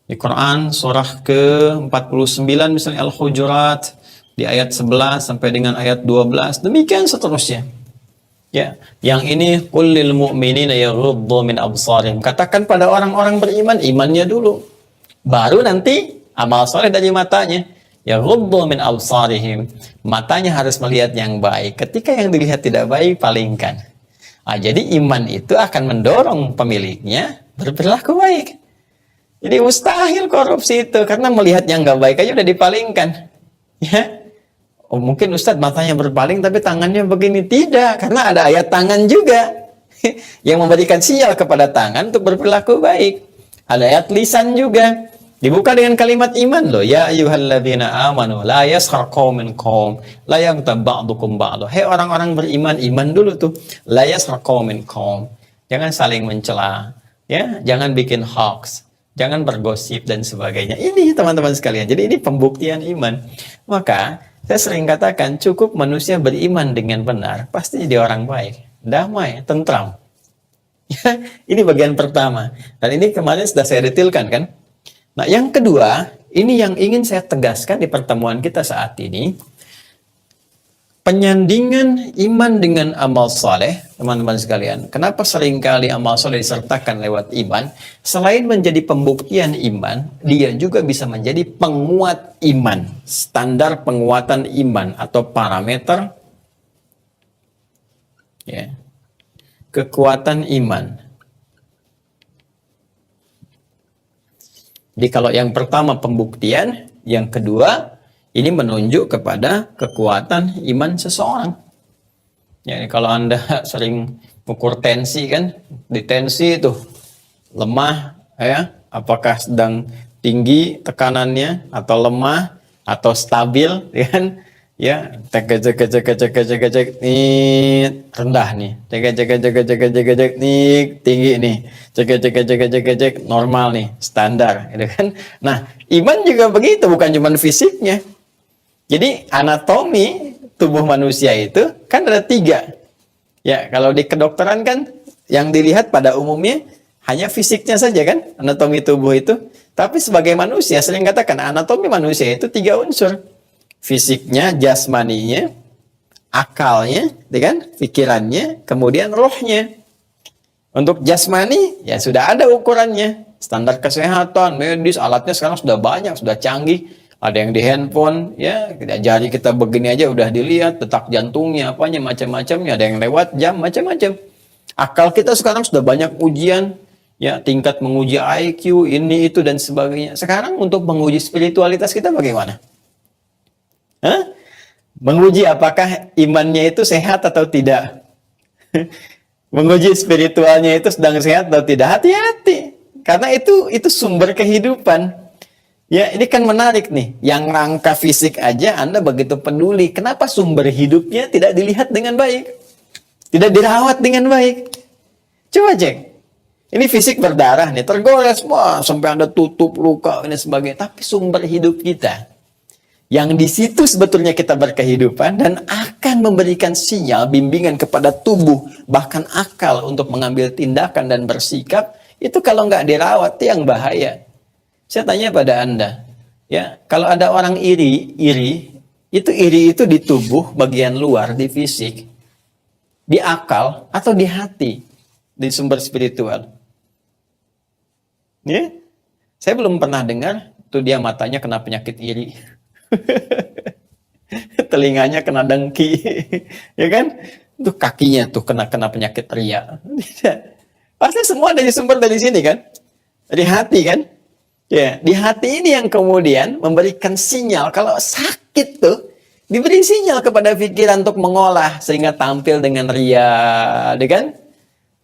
A: Di Quran surah ke-49 misalnya Al-Hujurat di ayat 11 sampai dengan ayat 12. Demikian seterusnya. Ya, yang ini kullil mu'minina yaghuddu min absarihim. Katakan pada orang-orang beriman imannya dulu. Baru nanti amal soleh dari matanya. Yaghuddu min absarihim. Matanya harus melihat yang baik. Ketika yang dilihat tidak baik, palingkan. Nah, jadi iman itu akan mendorong pemiliknya berperilaku baik. Jadi mustahil korupsi itu karena melihat yang nggak baik aja udah dipalingkan. Ya. Oh, mungkin Ustadz matanya berpaling tapi tangannya begini. Tidak, karena ada ayat tangan juga yang memberikan sial kepada tangan untuk berperilaku baik. Ada ayat lisan juga dibuka dengan kalimat iman loh. Ya ayyuhalladzina amanu la yaskhar qaumin qaum la yaghtab ba'dukum ba'd. Hei orang-orang beriman, iman dulu tuh. La yaskhar qaumin qaum. Jangan saling mencela, ya, jangan bikin hoax, jangan bergosip dan sebagainya. Ini teman-teman sekalian. Jadi ini pembuktian iman. Maka saya sering katakan, cukup manusia beriman dengan benar, pasti jadi orang baik, damai, tentram. Ya, ini bagian pertama. Dan ini kemarin sudah saya detailkan, kan? Nah, yang kedua, ini yang ingin saya tegaskan di pertemuan kita saat ini. Penyandingan iman dengan amal soleh, teman-teman sekalian. Kenapa seringkali amal soleh disertakan lewat iman? Selain menjadi pembuktian iman, dia juga bisa menjadi penguat iman. Standar penguatan iman atau parameter ya, kekuatan iman. Jadi kalau yang pertama pembuktian, yang kedua ini menunjuk kepada kekuatan iman seseorang. Ya, kalau Anda sering ukur tensi kan, di tensi itu lemah, ya, apakah sedang tinggi tekanannya atau lemah atau stabil, kan? Ya, cek cek cek cek cek cek cek nih rendah nih, cek cek cek cek cek cek cek nih tinggi nih, cek cek cek cek cek cek normal nih, standar, gitu kan. Nah, iman juga begitu, bukan cuma fisiknya. Jadi anatomi tubuh manusia itu kan ada 3. Ya, kalau di kedokteran kan yang dilihat pada umumnya hanya fisiknya saja kan, anatomi tubuh itu. Tapi sebagai manusia sering katakan anatomi manusia itu 3 unsur. Fisiknya, jasmaninya, akalnya, kan, pikirannya, kemudian rohnya. Untuk jasmani ya sudah ada ukurannya, standar kesehatan, medis, alatnya sekarang sudah banyak, sudah canggih. Ada yang di handphone, ya jari kita begini aja udah dilihat, detak jantungnya, apanya, macam-macamnya. Ada yang lewat jam, macam-macam. Akal kita sekarang sudah banyak ujian, ya tingkat menguji IQ, ini, itu, dan sebagainya. Sekarang untuk menguji spiritualitas kita bagaimana? Hah? Menguji apakah imannya itu sehat atau tidak? Menguji spiritualnya itu sedang sehat atau tidak? Hati-hati. Karena itu sumber kehidupan. Ya, ini kan menarik nih. Yang rangka fisik aja Anda begitu peduli. Kenapa sumber hidupnya tidak dilihat dengan baik? Tidak dirawat dengan baik? Coba cek. Ini fisik berdarah nih, tergores, wah, sampai Anda tutup luka, ini sebagainya. Tapi sumber hidup kita, yang di situ sebetulnya kita berkehidupan dan akan memberikan sinyal, bimbingan kepada tubuh, bahkan akal untuk mengambil tindakan dan bersikap, itu kalau nggak dirawat, itu yang bahaya. Saya tanya pada Anda, ya, kalau ada orang iri itu di tubuh bagian luar, di fisik, di akal, atau di hati, di sumber spiritual. Ya, saya belum pernah dengar tuh dia matanya kena penyakit iri, telinganya kena dengki, ya kan? Tuh kakinya tuh kena penyakit ria. Pasti semua dari sumber dari sini kan, dari hati kan? Ya, di hati ini yang kemudian memberikan sinyal kalau sakit tuh diberi sinyal kepada pikiran untuk mengolah sehingga tampil dengan ria, kan?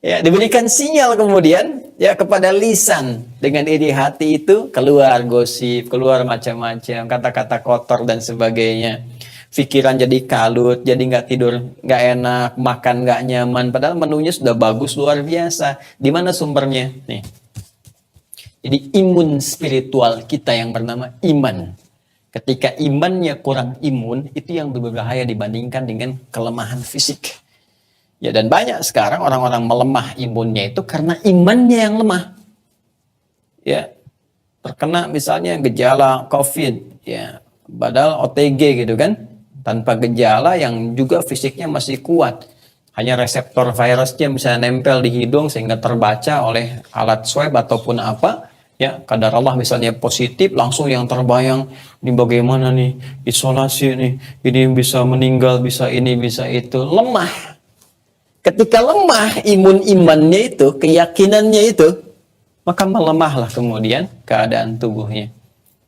A: Ya, diberikan sinyal kemudian ya kepada lisan dengan iri hati itu keluar gosip, keluar macam-macam, kata-kata kotor dan sebagainya. Pikiran jadi kalut, jadi nggak tidur, nggak enak, makan nggak nyaman, padahal menunya sudah bagus luar biasa. Di mana sumbernya? Nih. Jadi imun spiritual kita yang bernama iman. Ketika imannya kurang imun, itu yang berbahaya dibandingkan dengan kelemahan fisik. Ya, dan banyak sekarang orang-orang melemah imunnya itu karena imannya yang lemah. Ya, terkena misalnya gejala COVID, ya, padahal OTG gitu kan, tanpa gejala yang juga fisiknya masih kuat. Hanya reseptor virusnya bisa nempel di hidung sehingga terbaca oleh alat swab ataupun apa. Ya, kadar Allah misalnya positif, langsung yang terbayang, ini bagaimana nih, isolasi nih, ini bisa meninggal, bisa ini, bisa itu, lemah. Ketika lemah imannya itu, keyakinannya itu, maka melemahlah kemudian keadaan tubuhnya.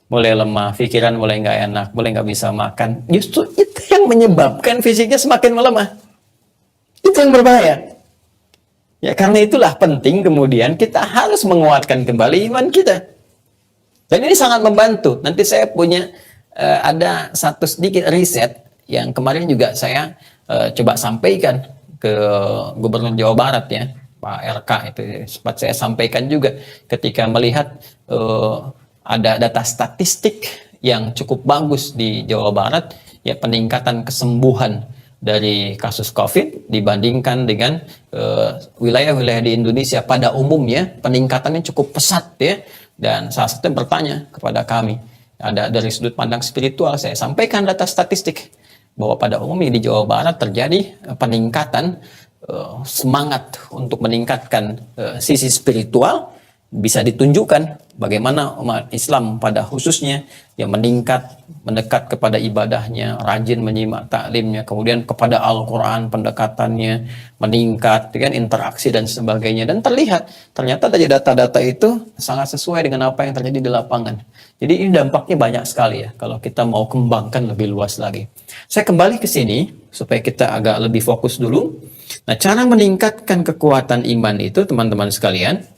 A: Mulai lemah, pikiran mulai nggak enak, mulai nggak bisa makan. Justru itu yang menyebabkan fisiknya semakin melemah. Itu yang berbahaya. Ya, karena itulah penting kemudian kita harus menguatkan kembali iman kita. Dan ini sangat membantu. Nanti saya punya ada satu sedikit riset yang kemarin juga saya coba sampaikan ke Gubernur Jawa Barat ya, Pak RK, itu sempat saya sampaikan juga ketika melihat ada data statistik yang cukup bagus di Jawa Barat, ya, peningkatan kesembuhan dari kasus COVID dibandingkan dengan wilayah-wilayah di Indonesia pada umumnya, peningkatannya cukup pesat ya. Dan salah satu yang bertanya kepada kami, ada dari sudut pandang spiritual, saya sampaikan data statistik bahwa pada umumnya di Jawa Barat terjadi peningkatan semangat untuk meningkatkan sisi spiritual. Bisa ditunjukkan bagaimana umat Islam pada khususnya yang meningkat, mendekat kepada ibadahnya, rajin menyimak taklimnya, kemudian kepada Al-Quran pendekatannya meningkat, dengan interaksi dan sebagainya. Dan ternyata dari data-data itu sangat sesuai dengan apa yang terjadi di lapangan. Jadi ini dampaknya banyak sekali ya, kalau kita mau kembangkan lebih luas lagi. Saya kembali ke sini supaya kita agak lebih fokus dulu. Nah, cara meningkatkan kekuatan iman itu teman-teman sekalian,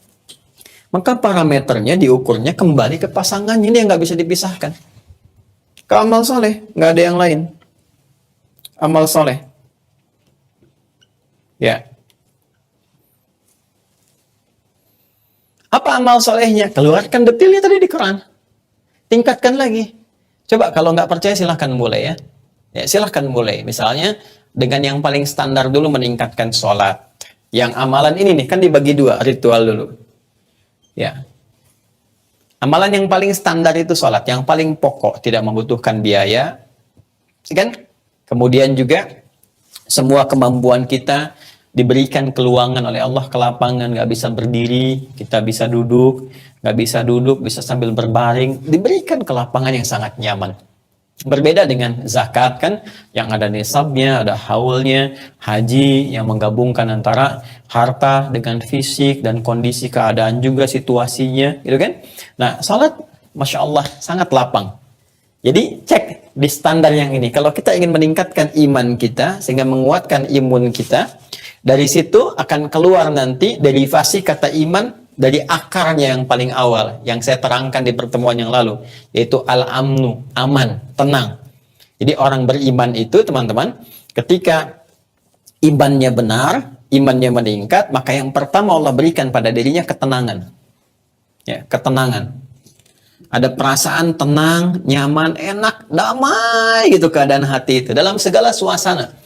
A: maka parameternya diukurnya kembali ke pasangan. Ini yang nggak bisa dipisahkan. Ke amal soleh, nggak ada yang lain. amal soleh. Ya. Apa amal solehnya? Keluarkan detailnya tadi di Quran. Tingkatkan lagi. Coba kalau nggak percaya silahkan mulai ya. Ya silahkan mulai. Misalnya dengan yang paling standar dulu meningkatkan sholat. Yang amalan ini nih kan dibagi dua, ritual dulu. Ya. Amalan yang paling standar itu sholat. Yang paling pokok, tidak membutuhkan biaya. Kan? Kemudian juga semua kemampuan kita diberikan keluangan oleh Allah ke lapangan, nggak bisa berdiri, kita bisa duduk, nggak bisa duduk, bisa sambil berbaring, diberikan ke lapangan yang sangat nyaman. Berbeda dengan zakat kan, yang ada nisabnya, ada haulnya, haji yang menggabungkan antara harta dengan fisik dan kondisi keadaan juga situasinya, gitu kan? Nah, salat, masya Allah, sangat lapang. Jadi cek di standar yang ini. Kalau kita ingin meningkatkan iman kita sehingga menguatkan imun kita, dari situ akan keluar nanti derivasi kata iman dari akarnya yang paling awal yang saya terangkan di pertemuan yang lalu, yaitu al-amnu, aman, tenang. Jadi orang beriman itu teman-teman, ketika imannya benar, imannya meningkat, maka yang pertama Allah berikan pada dirinya ketenangan. Ya, ketenangan. Ada perasaan tenang, nyaman, enak, damai gitu keadaan hati itu dalam segala suasana.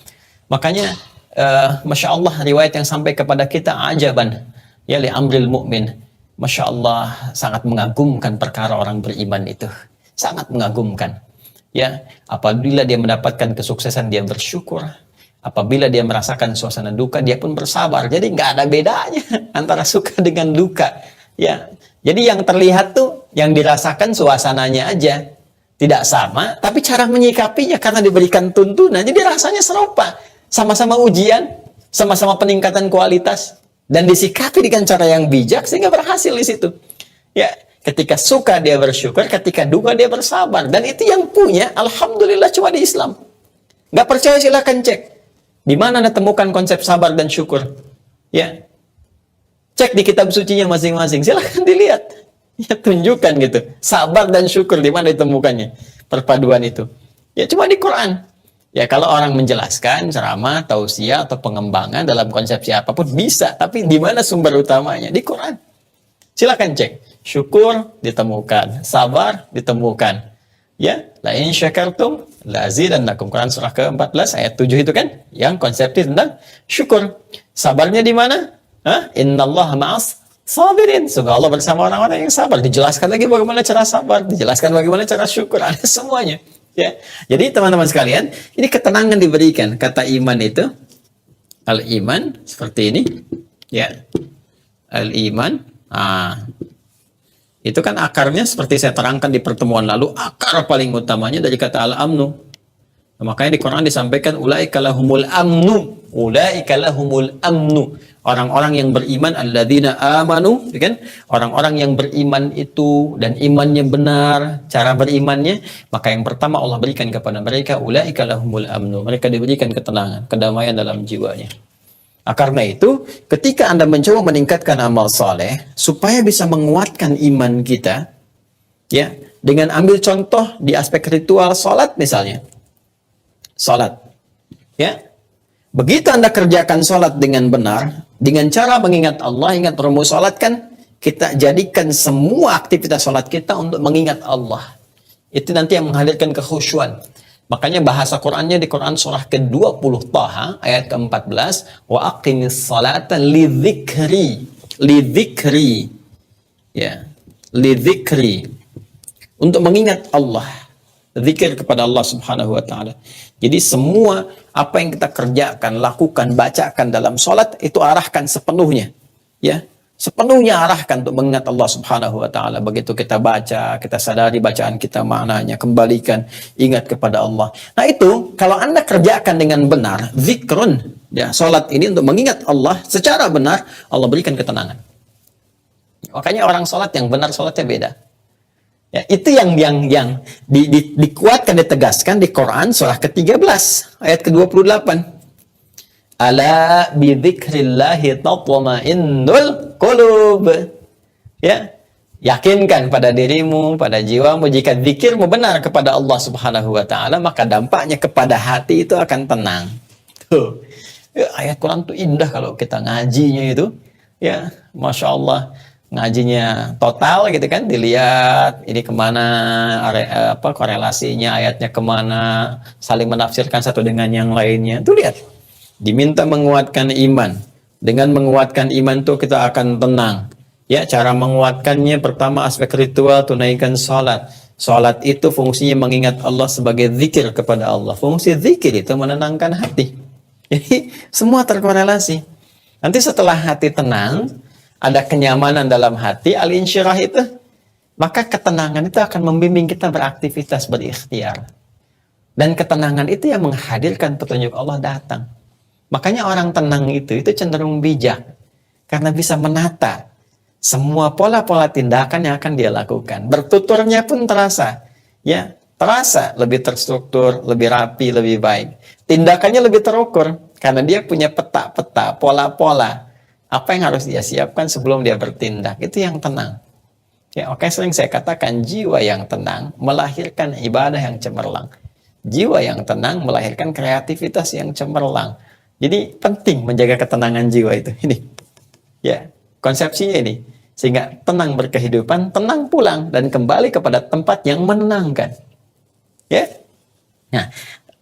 A: Makanya Masya Allah riwayat yang sampai kepada kita ajaban ya li amril mu'min. Masya Allah sangat mengagumkan perkara orang beriman itu. Sangat mengagumkan. Ya, apabila dia mendapatkan kesuksesan dia bersyukur. Apabila dia merasakan suasana duka dia pun bersabar. Jadi nggak ada bedanya antara suka dengan duka. Ya, jadi yang terlihat tuh yang dirasakan suasananya aja. Tidak sama, tapi cara menyikapinya karena diberikan tuntunan. Jadi rasanya serupa. Sama-sama ujian, sama-sama peningkatan kualitas, dan disikapi dengan cara yang bijak sehingga berhasil di situ. Ya, ketika suka dia bersyukur, ketika duka dia bersabar, dan itu yang punya, alhamdulillah cuma di Islam. Nggak percaya silahkan cek, di mana Anda temukan konsep sabar dan syukur. Ya, cek di kitab sucinya masing-masing, silahkan dilihat. Ya, tunjukkan gitu, sabar dan syukur di mana ditemukannya perpaduan itu. Ya, cuma di Quran. Ya kalau orang menjelaskan ceramah, tausiah atau pengembangan dalam konsepsi apapun bisa, tapi di mana sumber utamanya? Di Quran. Silakan cek. Syukur ditemukan, sabar ditemukan. Ya, la in syakartum la azidannakum. Quran surah ke-14 ayat 7 itu kan yang konseptif tentang syukur. Sabarnya di mana? Innallaha ma'as sabirin. Semoga Allah bersama orang-orang yang sabar. Dijelaskan lagi bagaimana cara sabar, dijelaskan bagaimana cara syukur, ada semuanya. Ya. Jadi teman-teman sekalian, ini ketenangan diberikan. Kata iman itu al-iman seperti ini. Ya. Al-iman. Itu kan akarnya seperti saya terangkan di pertemuan lalu, akar paling utamanya dari kata al-amnu. Nah, makanya di Quran disampaikan ulaika lahumul amnu. Ulaika lahumul amnu. Orang-orang yang beriman alladzina amanu, kan? Orang-orang yang beriman itu dan imannya benar, cara berimannya, maka yang pertama Allah berikan kepada mereka ulaika lahumul amnu. Mereka diberikan ketenangan, kedamaian dalam jiwanya. Nah, karena itu, ketika Anda mencoba meningkatkan amal saleh supaya bisa menguatkan iman kita, ya, dengan ambil contoh di aspek ritual salat misalnya. Salat. Ya. Begitu Anda kerjakan sholat dengan benar, dengan cara mengingat Allah, ingat rumus sholat kan, kita jadikan semua aktivitas sholat kita untuk mengingat Allah. Itu nanti yang menghadirkan kekhusyuan. Makanya bahasa Qur'annya di Quran surah ke-20 Taha, ayat ke-14, wa aqimis sholata lidzikri. Lidzikri. Ya, lidzikri. Untuk mengingat Allah. Zikir kepada Allah subhanahu wa ta'ala. Jadi semua apa yang kita kerjakan, lakukan, bacakan dalam sholat, itu arahkan sepenuhnya. Ya, sepenuhnya arahkan untuk mengingat Allah subhanahu wa ta'ala. Begitu kita baca, kita sadari bacaan kita maknanya, kembalikan, ingat kepada Allah. Nah itu, kalau Anda kerjakan dengan benar, zikrun, ya, sholat ini untuk mengingat Allah secara benar, Allah berikan ketenangan. Makanya orang sholat yang benar, sholatnya beda. Ya, itu yang dikuatkan, ditegaskan di Quran surah ke-13 ayat ke-28. Ala bidzikrillahi tatma'innul qulub. Ya. Yakinkan pada dirimu, pada jiwamu, jika zikirmu benar kepada Allah Subhanahu wa taala, maka dampaknya kepada hati itu akan tenang. Tuh. Ya, ayat Quran tuh indah kalau kita ngajinya itu. Ya, Masya Allah. Ngajinya total gitu kan, dilihat ini kemana, korelasinya, ayatnya kemana, saling menafsirkan satu dengan yang lainnya. Tuh lihat. Diminta menguatkan iman. Dengan menguatkan iman tuh kita akan tenang. Ya, cara menguatkannya pertama aspek ritual, tunaikan sholat. Sholat itu fungsinya mengingat Allah sebagai zikir kepada Allah. Fungsi zikir itu menenangkan hati. Jadi semua terkorelasi. Nanti setelah hati tenang, ada kenyamanan dalam hati, al-insyirah itu, maka ketenangan itu akan membimbing kita beraktivitas, berikhtiar. Dan ketenangan itu yang menghadirkan petunjuk Allah datang. Makanya orang tenang itu cenderung bijak. Karena bisa menata semua pola-pola tindakan yang akan dia lakukan. Bertuturnya pun terasa. Ya, terasa lebih terstruktur, lebih rapi, lebih baik. Tindakannya lebih terukur. Karena dia punya peta-peta, pola-pola. Apa yang harus dia siapkan sebelum dia bertindak. Itu yang tenang. Ya, oke, sering saya katakan jiwa yang tenang melahirkan ibadah yang cemerlang. Jiwa yang tenang melahirkan kreativitas yang cemerlang. Jadi penting menjaga ketenangan jiwa itu. Ini. Ya, konsepsinya ini. Sehingga tenang berkehidupan, tenang pulang dan kembali kepada tempat yang menenangkan. Ya. Nah,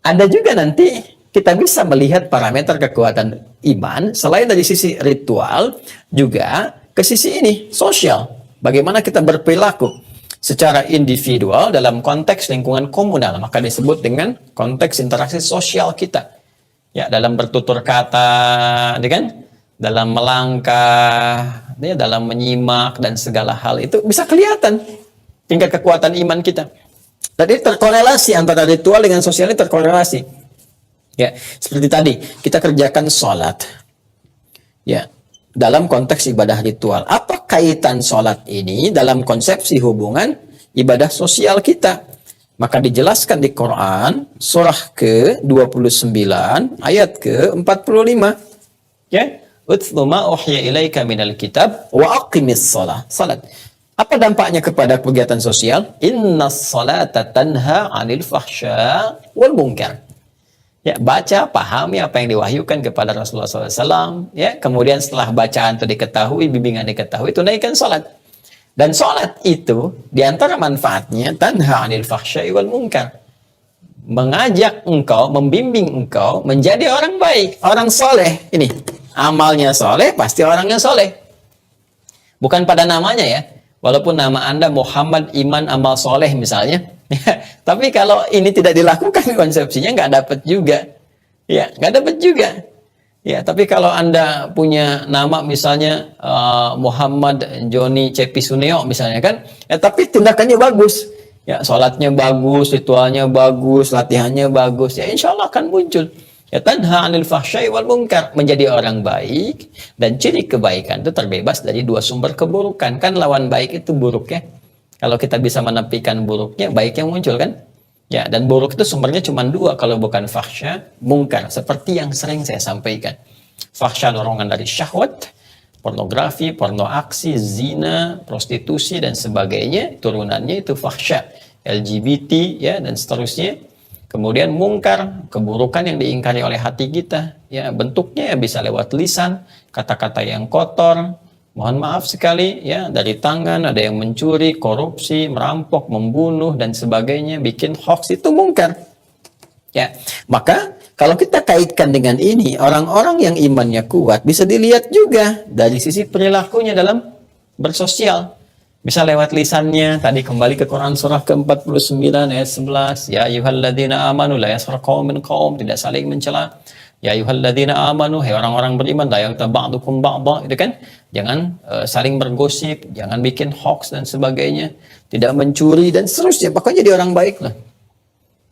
A: ada juga nanti kita bisa melihat parameter kekuatan iman selain dari sisi ritual, juga ke sisi ini, sosial. Bagaimana kita berperilaku secara individual dalam konteks lingkungan komunal, maka disebut dengan konteks interaksi sosial kita. Ya, dalam bertutur kata, kan? Dalam melangkah, ya, dalam menyimak dan segala hal itu bisa kelihatan tingkat kekuatan iman kita. Tadi terkorelasi antara ritual dengan sosial ini terkorelasi. Ya, seperti tadi kita kerjakan sholat. Ya, dalam konteks ibadah ritual. Apa kaitan sholat ini dalam konsepsi hubungan ibadah sosial kita? Maka dijelaskan di Quran surah ke-29 ayat ke-45. Ya, utlu ma uhiya ilaika minal kitab wa aqimis shalah. Salat. Apa dampaknya kepada kegiatan sosial? Innas salata tanha 'anil fahsya wal munkar. Ya, baca, pahami apa yang diwahyukan kepada Rasulullah SAW. Ya, kemudian setelah bacaan itu diketahui, bimbingan diketahui, tunaikan sholat. Dan sholat itu, diantara manfaatnya, tanha 'anil fahsya'i wal munkar. Mengajak engkau, membimbing engkau, menjadi orang baik, orang soleh. Ini, amalnya soleh, pasti orangnya soleh. Bukan pada namanya ya. Walaupun nama Anda Muhammad Iman Amal Soleh misalnya. Tapi kalau ini tidak dilakukan konsepsinya nggak dapat juga. Ya, nggak dapat juga. Ya, tapi kalau Anda punya nama misalnya Muhammad Joni Cepi Suneo misalnya kan, ya tapi tindakannya bagus. Ya, sholatnya bagus, ritualnya bagus, latihannya bagus. Ya, insya Allah akan muncul. Ya, tanha 'anil fahsya'i wal munkar, menjadi orang baik, dan ciri kebaikan itu terbebas dari dua sumber keburukan. Kan lawan baik itu buruk ya. Kalau kita bisa menepikan buruknya, baik yang muncul kan? Ya, dan buruk itu sumbernya cuma dua, kalau bukan fahsya, munkar. Seperti yang sering saya sampaikan. Fahsya dorongan dari syahwat, pornografi, porno aksi, zina, prostitusi, dan sebagainya. Turunannya itu fahsya. LGBT, ya, dan seterusnya. Kemudian mungkar, keburukan yang diingkari oleh hati kita. Ya, bentuknya ya bisa lewat lisan, kata-kata yang kotor, mohon maaf sekali ya, dari tangan ada yang mencuri, korupsi, merampok, membunuh dan sebagainya, bikin hoax, itu mungkar. Ya, maka kalau kita kaitkan dengan ini, orang-orang yang imannya kuat bisa dilihat juga dari sisi perilakunya dalam bersosial. Bisa lewat lisannya, tadi kembali ke Quran surah ke-49 ayat 11, ya ayyuhalladzina amanu la yaskhar qaumin min qaum, tidak saling mencela. Ya ayyuhalladzina amanu, hai orang-orang beriman, la yaghtab ba'dukum ba'dha, itu kan? Jangan saling bergosip, jangan bikin hoax dan sebagainya, tidak mencuri dan seterusnya, pokoknya jadi orang baik lah.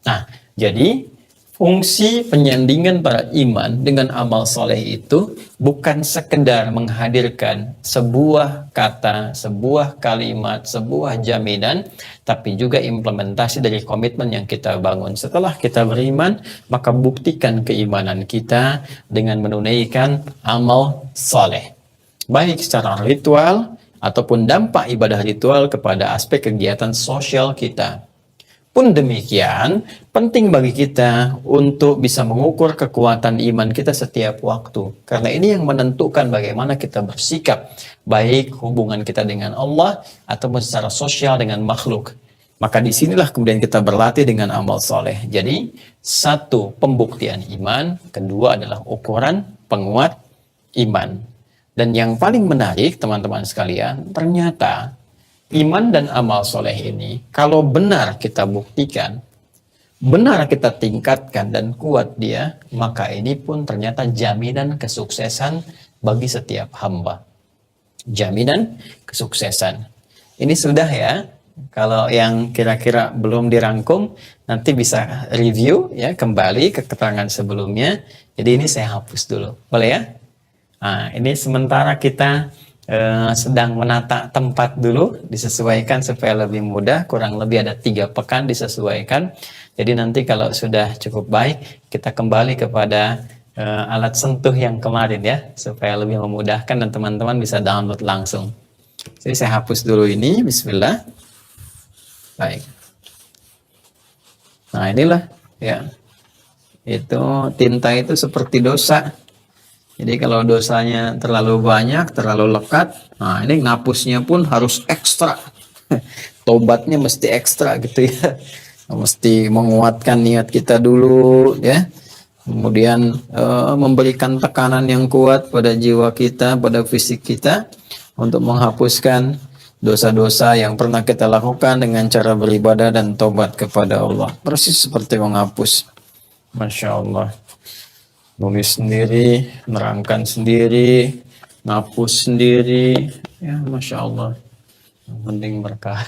A: Nah, jadi fungsi penyandingan para iman dengan amal soleh itu bukan sekedar menghadirkan sebuah kata, sebuah kalimat, sebuah jaminan, tapi juga implementasi dari komitmen yang kita bangun. Setelah kita beriman, maka buktikan keimanan kita dengan menunaikan amal soleh. Baik secara ritual ataupun dampak ibadah ritual kepada aspek kegiatan sosial kita. Pun demikian, penting bagi kita untuk bisa mengukur kekuatan iman kita setiap waktu. Karena ini yang menentukan bagaimana kita bersikap, baik hubungan kita dengan Allah ataupun secara sosial dengan makhluk. Maka disinilah kemudian kita berlatih dengan amal soleh. Jadi, satu, pembuktian iman. Kedua adalah ukuran penguat iman. Dan yang paling menarik, teman-teman sekalian, ternyata iman dan amal soleh ini, kalau benar kita buktikan, benar kita tingkatkan dan kuat dia, maka ini pun ternyata jaminan kesuksesan bagi setiap hamba. Jaminan kesuksesan. Ini sudah ya, kalau yang kira-kira belum dirangkum, nanti bisa review ya, kembali ke keterangan sebelumnya. Jadi ini saya hapus dulu, boleh ya? Nah, ini sementara kita sedang menata tempat dulu, disesuaikan supaya lebih mudah. Kurang lebih ada 3 pekan disesuaikan. Jadi nanti kalau sudah cukup baik, kita kembali kepada alat sentuh yang kemarin ya, supaya lebih memudahkan dan teman-teman bisa download langsung. Jadi saya hapus dulu ini. Bismillah. Baik. Nah, inilah ya, itu tinta itu seperti dosa. Jadi kalau dosanya terlalu banyak, terlalu lekat, nah ini ngapusnya pun harus ekstra. Tobatnya mesti ekstra gitu ya. Mesti menguatkan niat kita dulu ya. Kemudian memberikan tekanan yang kuat pada jiwa kita, pada fisik kita untuk menghapuskan dosa-dosa yang pernah kita lakukan dengan cara beribadah dan tobat kepada Allah. Persis seperti menghapus. Masya Allah. Nulis sendiri, nerangkan sendiri, ngapus sendiri, ya Masya Allah. Yang penting berkah.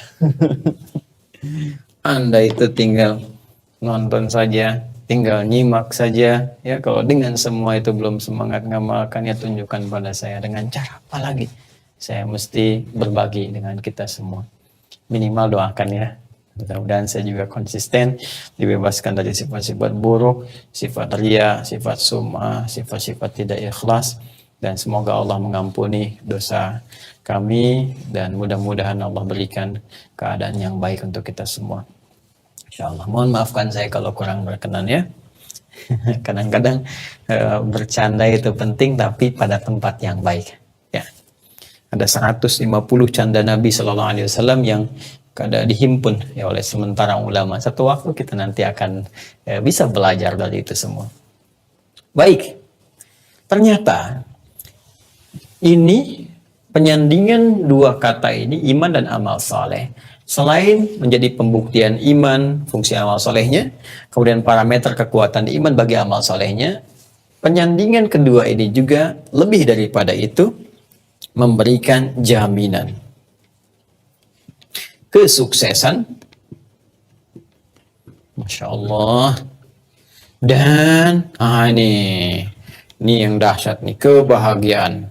A: Anda itu tinggal nonton saja, tinggal nyimak saja. Ya, kalau dengan semua itu belum semangat ngamalkan, ya tunjukkan pada saya dengan cara apa lagi. Saya mesti berbagi dengan kita semua. Minimal doakan ya. Mudah-mudahan saya juga konsisten, dibebaskan dari sifat-sifat buruk, sifat ria, sifat sum'ah, sifat-sifat tidak ikhlas, dan semoga Allah mengampuni dosa kami, dan mudah-mudahan Allah berikan keadaan yang baik untuk kita semua. Insyaallah. Mohon maafkan saya kalau kurang berkenan ya. Kadang-kadang bercanda itu penting, tapi pada tempat yang baik. Ya. Ada 150 canda Nabi Sallallahu Alaihi Wasallam yang kada dihimpun ya oleh sementara ulama. Satu waktu kita nanti akan bisa belajar dari itu semua. Baik, ternyata ini penyandingan 2 kata ini, iman dan amal soleh, selain menjadi pembuktian iman, fungsi amal solehnya, kemudian parameter kekuatan iman bagi amal solehnya, penyandingan kedua ini juga lebih daripada itu memberikan jaminan kesuksesan, Masya Allah, dan ini yang dahsyat nih, kebahagiaan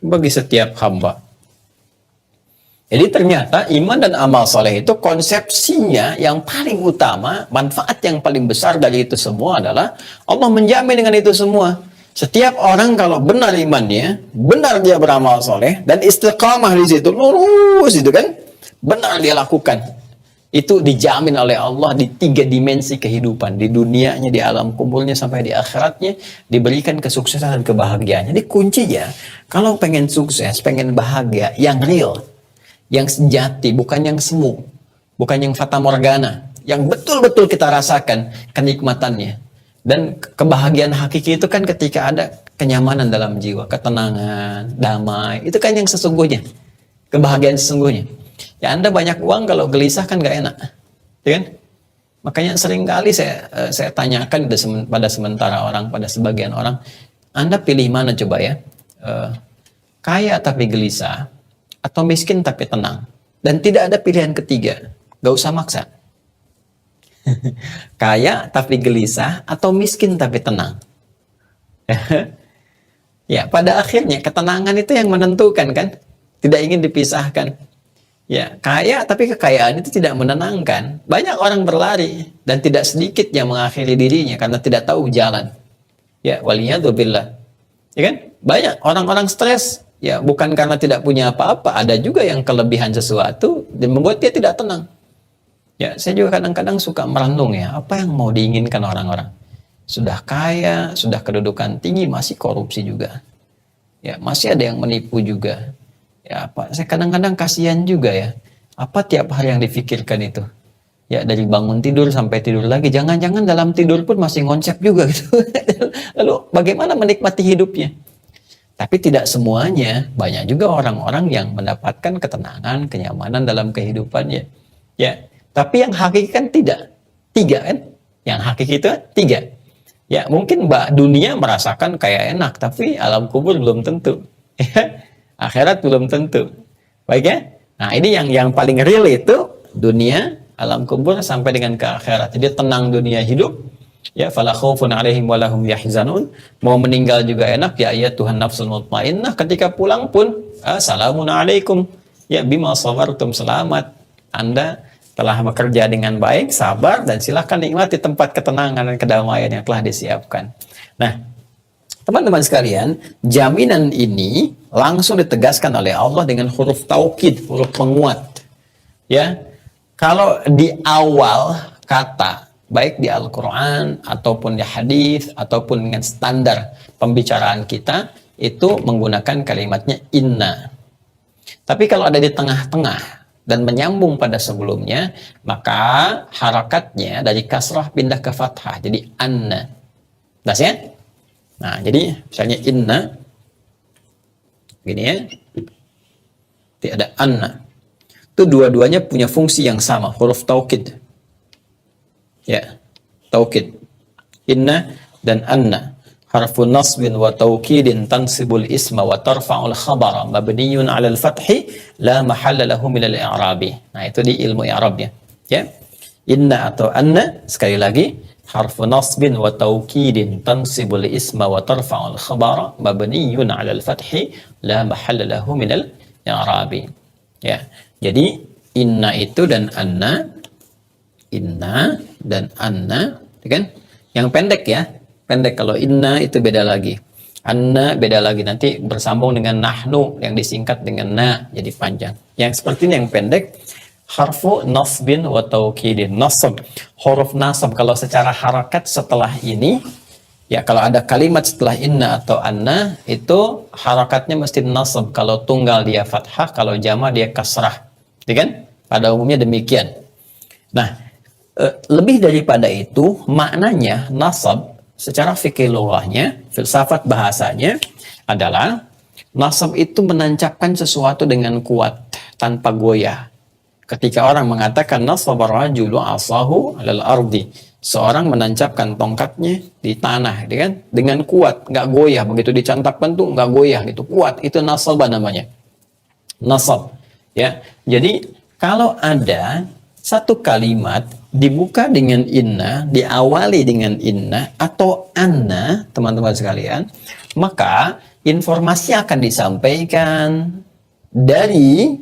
A: bagi setiap hamba. Jadi ternyata iman dan amal soleh itu konsepsinya yang paling utama, manfaat yang paling besar dari itu semua adalah Allah menjamin dengan itu semua. Setiap orang kalau benar imannya, benar dia beramal soleh, dan istiqamah di situ, lurus itu kan, benar dia lakukan, itu dijamin oleh Allah di 3 dimensi kehidupan, di dunianya, di alam kuburnya, sampai di akhiratnya, diberikan kesuksesan dan kebahagiaan. Jadi kuncinya, kalau pengen sukses, pengen bahagia, yang real, yang sejati, bukan yang semu, bukan yang fata morgana, yang betul-betul kita rasakan kenikmatannya. Dan kebahagiaan hakiki itu kan ketika ada kenyamanan dalam jiwa, ketenangan, damai, itu kan yang sesungguhnya, kebahagiaan sesungguhnya. Ya Anda banyak uang kalau gelisah kan gak enak, ya kan? Makanya seringkali saya tanyakan pada sementara orang, pada sebagian orang, Anda pilih mana coba ya? Kaya tapi gelisah, atau miskin tapi tenang? Dan tidak ada pilihan ketiga, gak usah maksa. Kaya tapi gelisah atau miskin tapi tenang. Ya, pada akhirnya ketenangan itu yang menentukan kan, tidak ingin dipisahkan. Ya, kaya tapi kekayaan itu tidak menenangkan. Banyak orang berlari dan tidak sedikit yang mengakhiri dirinya karena tidak tahu jalan. Ya, waliyadzubillah. Ya kan? Banyak orang-orang stres, ya bukan karena tidak punya apa-apa, ada juga yang kelebihan sesuatu dan membuat dia tidak tenang. Ya, saya juga kadang-kadang suka merenung ya, apa yang mau diinginkan orang-orang? Sudah kaya, sudah kedudukan tinggi, masih korupsi juga. Ya, masih ada yang menipu juga. Ya, apa? Saya kadang-kadang kasihan juga ya. Apa tiap hari yang difikirkan itu? Ya, dari bangun tidur sampai tidur lagi, jangan-jangan dalam tidur pun masih ngonsep juga gitu. Lalu bagaimana menikmati hidupnya? Tapi tidak semuanya, banyak juga orang-orang yang mendapatkan ketenangan, kenyamanan dalam kehidupannya. Ya, tapi yang hakiki kan tidak. Tiga kan? Yang hakiki itu tiga. Ya, mungkin mbak dunia merasakan kayak enak, tapi alam kubur belum tentu. Ya, akhirat belum tentu. Baik ya? Nah, ini yang paling real itu dunia, alam kubur sampai dengan ke akhirat. Jadi tenang dunia hidup, ya fala khaufun alaihim walahum yahzanun. Mau meninggal juga enak, ya ya Tuhan nafsul mutmainnah. Ketika pulang pun assalamun alaikum, ya bima sabartum, selamat Anda telah bekerja dengan baik, sabar, dan silahkan nikmati tempat ketenangan dan kedamaian yang telah disiapkan. Nah, teman-teman sekalian, jaminan ini langsung ditegaskan oleh Allah dengan huruf taukid, huruf penguat. Ya, kalau di awal kata, baik di Al-Quran, ataupun di hadis, ataupun dengan standar pembicaraan kita, itu menggunakan kalimatnya inna. Tapi kalau ada di tengah-tengah dan menyambung pada sebelumnya, maka harakatnya dari kasrah pindah ke fathah, jadi anna. Jelas ya? Nah, jadi misalnya inna, gini ya, tidak ada anna. Itu dua-duanya punya fungsi yang sama, huruf taukid. Ya, taukid. Inna dan anna. Harfun nasbin wa taukidin tansibul isma wa tarfa'ul khabara mabniyun 'alal fathi la mahalla lahu minal i'rabi. Nah, itu di ilmu i'rabnya. Ya. Inna atau anna, sekali lagi, harfun nasbin wa taukidin tansibul isma wa tarfa'ul khabara mabniyun 'alal fathi la mahalla lahu minal i'rabi. Ya. Jadi inna itu dan anna, inna dan anna, kan? Yang pendek ya. Pendek. Kalau inna itu beda lagi, anna beda lagi, nanti bersambung dengan nahnu yang disingkat dengan na, jadi panjang. Yang seperti ini yang pendek, harfu nasbin wa taukidin. Nasab, huruf nasab kalau secara harakat setelah ini, ya kalau ada kalimat setelah inna atau anna, itu harakatnya mesti nasab. Kalau tunggal dia fathah, kalau jama dia kasrah, ya kan? Pada umumnya demikian. Nah, lebih daripada itu, maknanya nasab secara fikih lughahnya, filsafat bahasanya adalah nasab itu menancapkan sesuatu dengan kuat tanpa goyah. Ketika orang mengatakan nasabar rajulu asahu 'alal ardi, seorang menancapkan tongkatnya di tanah, kan? Dengan kuat, nggak goyah, begitu dicantapkan tuh nggak goyah gitu, kuat. Itu nasab namanya. Nasab, ya. Jadi kalau ada satu kalimat dibuka dengan inna, diawali dengan inna atau anna, teman-teman sekalian, maka informasi akan disampaikan dari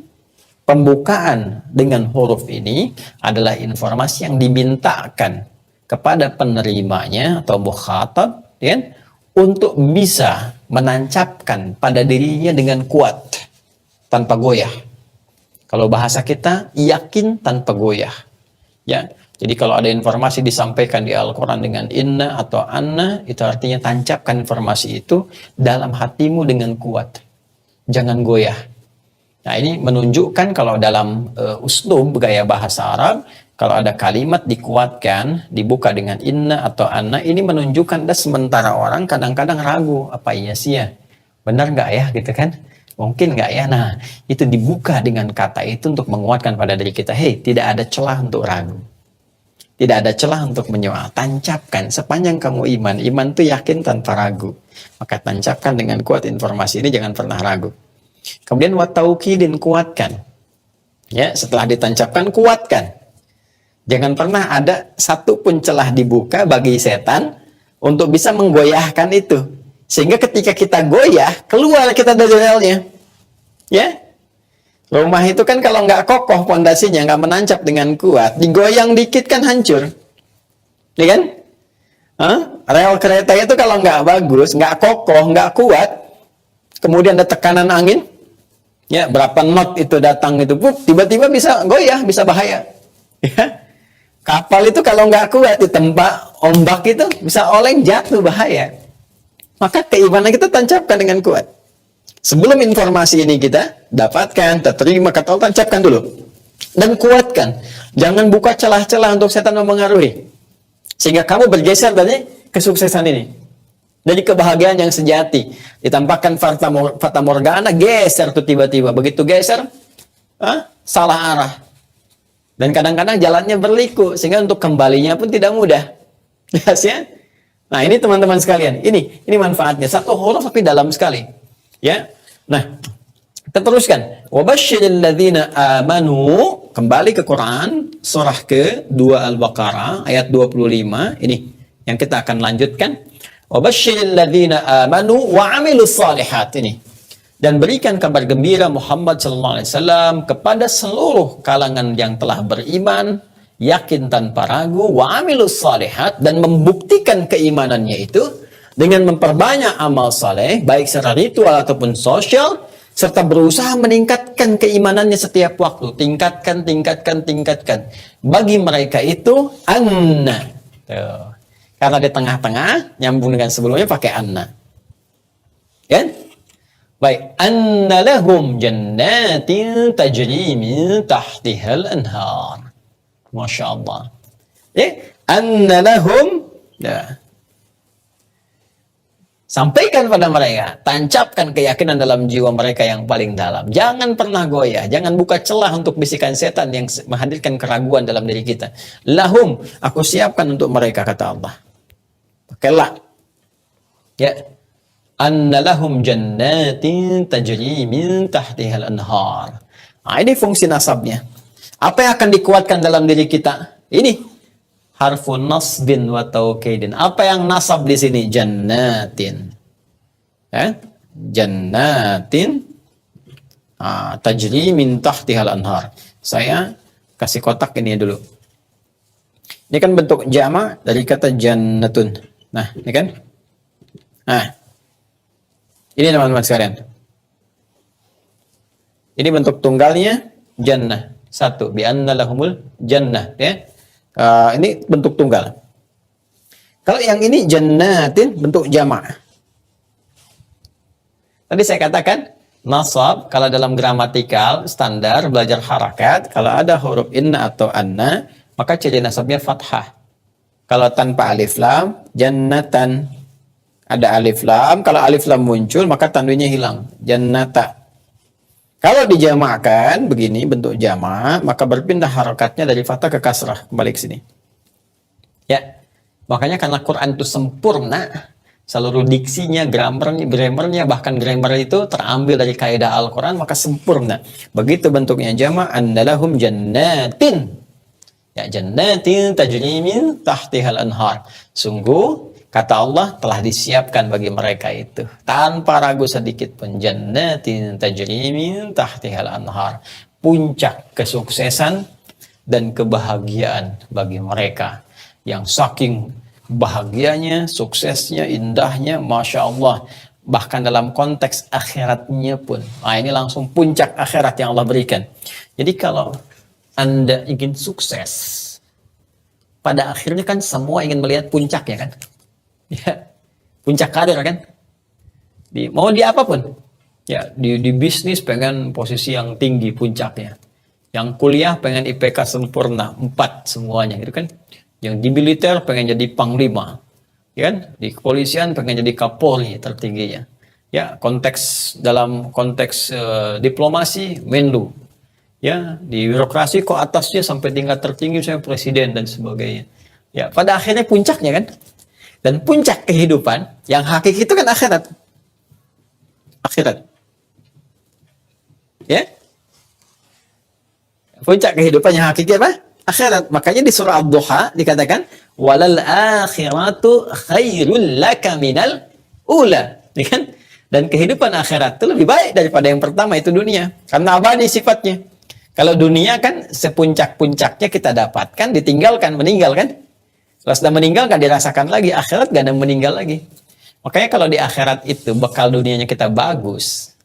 A: pembukaan dengan huruf ini adalah informasi yang dimintakan kepada penerimanya atau mukhatab, ya, untuk bisa menancapkan pada dirinya dengan kuat tanpa goyah. Kalau bahasa kita, yakin tanpa goyah. Ya, jadi kalau ada informasi disampaikan di Al-Quran dengan inna atau anna, itu artinya tancapkan informasi itu dalam hatimu dengan kuat. Jangan goyah. Nah, ini menunjukkan kalau dalam uslub gaya bahasa Arab, kalau ada kalimat dikuatkan, dibuka dengan inna atau anna, ini menunjukkan sementara orang kadang-kadang ragu, apa iya sih ya? Benar nggak ya gitu kan? Mungkin nggak ya? Nah, itu dibuka dengan kata itu untuk menguatkan pada diri kita. Hei, tidak ada celah untuk ragu. Tidak ada celah untuk menyoal. Tancapkan sepanjang kamu iman. Iman itu yakin tanpa ragu. Maka tancapkan dengan kuat informasi ini, jangan pernah ragu. Kemudian wataukidin, kuatkan. Ya, setelah ditancapkan, kuatkan. Jangan pernah ada satu pun celah dibuka bagi setan untuk bisa menggoyahkan itu. Sehingga ketika kita goyah, keluar kita dari relnya. Ya, rumah itu kan kalau nggak kokoh pondasinya, nggak menancap dengan kuat, digoyang dikit kan hancur. Ya kan? Rel kereta itu kalau nggak bagus, nggak kokoh, nggak kuat, kemudian ada tekanan angin, ya berapa knot itu datang itu, tiba-tiba bisa goyah, bisa bahaya. Ya. Kapal itu kalau nggak kuat ditempa ombak itu bisa oleng, jatuh, bahaya. Maka keimanan kita tancapkan dengan kuat. Sebelum informasi ini kita dapatkan, kita terima, kata Allah, tancapkan dulu dan kuatkan. Jangan buka celah-celah untuk setan mempengaruhi, sehingga kamu bergeser dari kesuksesan ini, dari kebahagiaan yang sejati. Ditampakkan fata morgana, geser tuh tiba-tiba. Begitu geser, salah arah. Dan kadang-kadang jalannya berliku, sehingga untuk kembalinya pun tidak mudah. Yes, ya? Nah, ini teman-teman sekalian, ini manfaatnya. Satu huruf tapi dalam sekali. Ya. Nah, kita teruskan. Wabashshiril ladzina amanu, kembali ke Quran, surah ke-2 Al-Baqarah ayat 25. Ini yang kita akan lanjutkan. Wabashshiril ladzina amanu wa 'amilus shalihat, ini. Dan berikan kabar gembira Muhammad sallallahu alaihi wasallam kepada seluruh kalangan yang telah beriman, yakin tanpa ragu, wa 'amilus shalihat, dan membuktikan keimanannya itu dengan memperbanyak amal saleh, baik secara ritual ataupun sosial, serta berusaha meningkatkan keimanannya setiap waktu. Tingkatkan. Bagi mereka itu anna. Tuh. Karena di tengah-tengah, nyambung dengan sebelumnya pakai anna. Kan? Baik. Anna lahum jannatin tajri min tahtihal anhar. Masya Allah. Ya? Anna lahum. Ya. Sampaikan pada mereka, tancapkan keyakinan dalam jiwa mereka yang paling dalam. Jangan pernah goyah, jangan buka celah untuk bisikan setan yang menghadirkan keraguan dalam diri kita. Lahum, aku siapkan untuk mereka, kata Allah. Pakailah. Ya. Anna lahum jannatin tajri min tahtihal anhar. Nah, ini fungsi nasabnya. Apa yang akan dikuatkan dalam diri kita? Ini harfun nasbin wa taukidin. Apa yang nasab di sini? Jannatin. Jannatin tajri min tahtihal anhar. Saya kasih kotak ini dulu. Ini kan bentuk jama dari kata jannatun. Nah, ini kan? Nah. Ini teman-teman sekalian. Ini bentuk tunggalnya jannah. Satu, bi anna lahumul jannah, ya. Ini bentuk tunggal. Kalau yang ini jannatin bentuk jamak. Tadi saya katakan nasab kalau dalam gramatikal standar belajar harakat, kalau ada huruf inna atau anna, maka ciri nasabnya fathah. Kalau tanpa alif lam, jannatan. Ada alif lam, kalau alif lam muncul maka tanwinnya hilang. Jannata. Kalau dijamakkan begini bentuk jamak, maka berpindah harakatnya dari fathah ke kasrah, kembali ke sini. Ya. Makanya karena Quran itu sempurna, seluruh diksinya, grammarnya, bahkan grammar itu terambil dari kaidah Al-Quran, maka sempurna. Begitu bentuknya jamak, annalahum jannatin. Ya, jannatin tajri min tahtihal anhar. Sungguh, kata Allah, telah disiapkan bagi mereka itu tanpa ragu sedikit pun, jannatin tajri min tahtihal anhar. Puncak kesuksesan dan kebahagiaan bagi mereka yang saking bahagianya, suksesnya, indahnya, Masya Allah. Bahkan dalam konteks akhiratnya pun. Nah, ini langsung puncak akhirat yang Allah berikan. Jadi kalau Anda ingin sukses, pada akhirnya kan semua ingin melihat puncaknya kan. Ya, puncak karir kan. Mau di apapun. Ya, di bisnis pengen posisi yang tinggi puncaknya. Yang kuliah pengen IPK sempurna 4 semuanya gitu kan. Yang di militer pengen jadi panglima. Ya kan? Di kepolisian pengen jadi Kapolri tertingginya. Ya, dalam konteks diplomasi Menlu. Ya, di birokrasi kok atasnya sampai tingkat tertinggi misalnya presiden dan sebagainya. Ya, pada akhirnya puncaknya kan. Dan puncak kehidupan yang hakiki itu kan akhirat. Akhirat. Ya. Puncak kehidupan yang hakiki apa? Akhirat. Makanya di surah Ad-Duha dikatakan walal akhiratu khairul laka minal ula. Ya kan? Dan kehidupan akhirat itu lebih baik daripada yang pertama, itu dunia. Karena abadi sifatnya. Kalau dunia kan sepuncak-puncaknya kita dapatkan, ditinggalkan, meninggal kan? Kalau sudah meninggal nggak dirasakan lagi, akhirat nggak ada meninggal lagi. Makanya kalau di akhirat itu bekal dunianya kita bagus,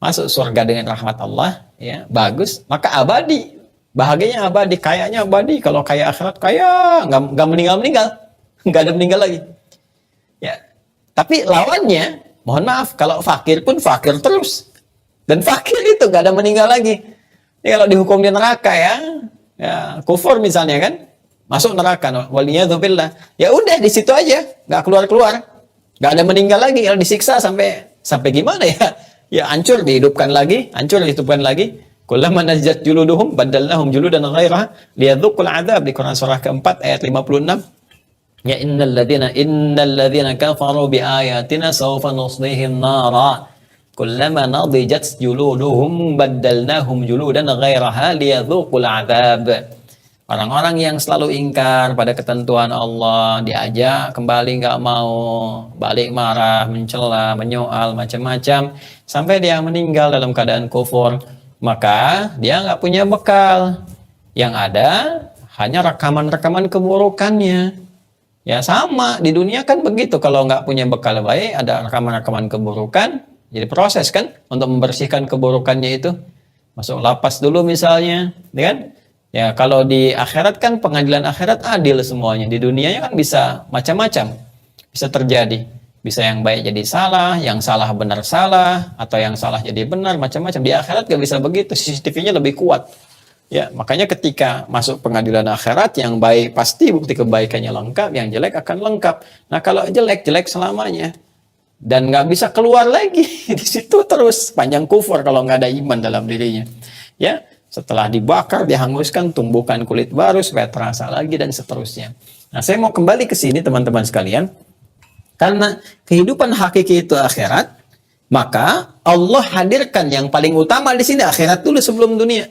A: masuk surga dengan rahmat Allah, ya bagus, maka abadi, bahagianya abadi, kayaknya abadi. Kalau kaya akhirat kaya nggak meninggal, nggak ada meninggal lagi. Ya, tapi lawannya, mohon maaf, kalau fakir pun fakir terus, dan fakir itu nggak ada meninggal lagi. Ya, kalau dihukum di neraka ya kufur misalnya kan, masuk neraka, waliyadzubillah. Ya udah di situ aja, nggak keluar, nggak ada meninggal lagi. Kalau disiksa sampai gimana ya? Ya hancur dihidupkan lagi, hancur dihidupkan lagi. Kullama najat juluduhum badalnahum juludan ghairaha liyadzuqul adzab, di Quran surah keempat ayat 56. Ya innal ladzina kafaru bi ayatina sawfa nuslihim nara kullama nadijat juluduhum badalnahum juludan ghairaha liyadzuqul adzab. Orang-orang yang selalu ingkar pada ketentuan Allah, diajak kembali nggak mau, balik marah, mencela, menyoal, macam-macam, sampai dia meninggal dalam keadaan kufur, maka dia nggak punya bekal. Yang ada hanya rekaman-rekaman keburukannya. Ya sama, di dunia kan begitu, kalau nggak punya bekal baik, ada rekaman-rekaman keburukan, jadi proses kan untuk membersihkan keburukannya itu. Masuk lapas dulu misalnya, kan? Ya, kalau di akhirat kan pengadilan akhirat adil semuanya. Di dunianya kan bisa macam-macam. Bisa terjadi. Bisa yang baik jadi salah, yang salah benar salah, atau yang salah jadi benar, macam-macam. Di akhirat gak bisa begitu, CCTV-nya lebih kuat. Ya, makanya ketika masuk pengadilan akhirat, yang baik pasti bukti kebaikannya lengkap, yang jelek akan lengkap. Nah, kalau jelek selamanya. Dan nggak bisa keluar lagi. Di situ terus panjang kufur kalau nggak ada iman dalam dirinya. Ya, setelah dibakar, dihanguskan, tumbuhkan kulit baru supaya terasa lagi dan seterusnya. Nah, saya mau kembali ke sini teman-teman sekalian. Karena kehidupan hakiki itu akhirat, maka Allah hadirkan yang paling utama di sini akhirat dulu sebelum dunia.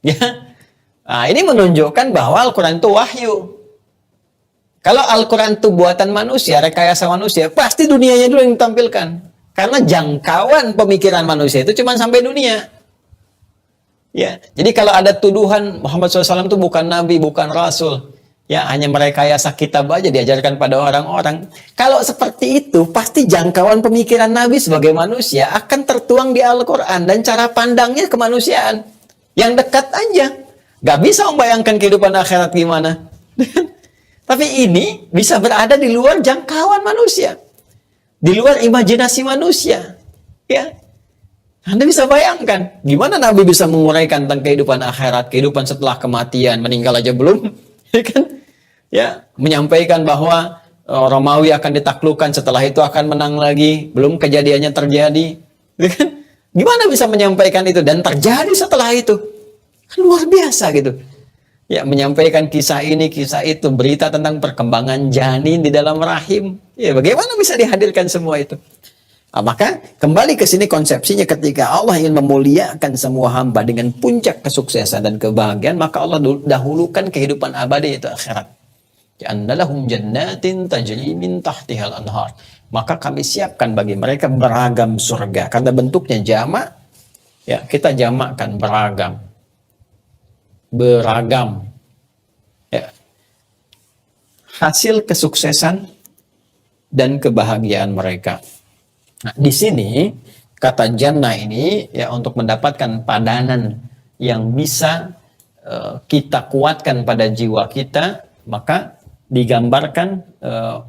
A: Ya. Nah, ini menunjukkan bahwa Al-Qur'an itu wahyu. Kalau Al-Qur'an itu buatan manusia, rekayasa manusia, pasti dunianya dulu yang ditampilkan. Karena jangkauan pemikiran manusia itu cuma sampai dunia. Ya, jadi kalau ada tuduhan Muhammad SAW itu bukan nabi, bukan rasul, ya hanya merekayasa kitab aja diajarkan pada orang-orang. Kalau seperti itu, pasti jangkauan pemikiran nabi sebagai manusia akan tertuang di Al-Quran dan cara pandangnya kemanusiaan yang dekat aja. Gak bisa membayangkan kehidupan akhirat gimana. Tapi ini bisa berada di luar jangkauan manusia, di luar imajinasi manusia. Ya. Anda bisa bayangkan, gimana Nabi bisa menguraikan tentang kehidupan akhirat, kehidupan setelah kematian, meninggal aja belum, ya kan? Ya, menyampaikan bahwa Romawi akan ditaklukkan, setelah itu akan menang lagi, belum kejadiannya terjadi, ya kan? Gimana bisa menyampaikan itu dan terjadi setelah itu? Luar biasa gitu. Ya, menyampaikan kisah ini, kisah itu, berita tentang perkembangan janin di dalam rahim. Ya, bagaimana bisa dihadirkan semua itu? Nah, maka kembali ke sini konsepsinya, ketika Allah ingin memuliakan semua hamba dengan puncak kesuksesan dan kebahagiaan, maka Allah dahulukan kehidupan abadi itu akhirat. Ja'annalahum jannatin tajri min tahtihal anhar. Maka kami siapkan bagi mereka beragam surga. Karena bentuknya jamak, ya kita jamakkan beragam. Beragam. Ya. Hasil kesuksesan dan kebahagiaan mereka. Nah, di sini kata jannah ini ya untuk mendapatkan padanan yang bisa kita kuatkan pada jiwa kita, maka digambarkan,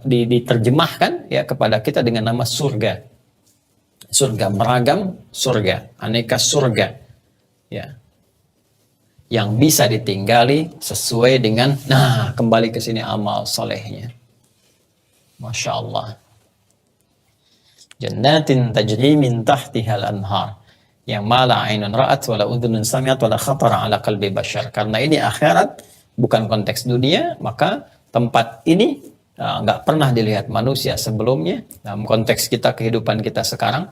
A: diterjemahkan ya kepada kita dengan nama surga. Surga, beragam surga, aneka surga. Ya. Yang bisa ditinggali sesuai dengan, nah kembali ke sini amal solehnya. Masya Allah. Jannatin tajri min tahtihal anhar yang mala ainun ra'at wala udhunun sami'at wala khatara ala qalbi bashar. Karena ini akhirat, bukan konteks dunia, maka tempat ini nggak pernah dilihat manusia sebelumnya dalam konteks kita, kehidupan kita sekarang.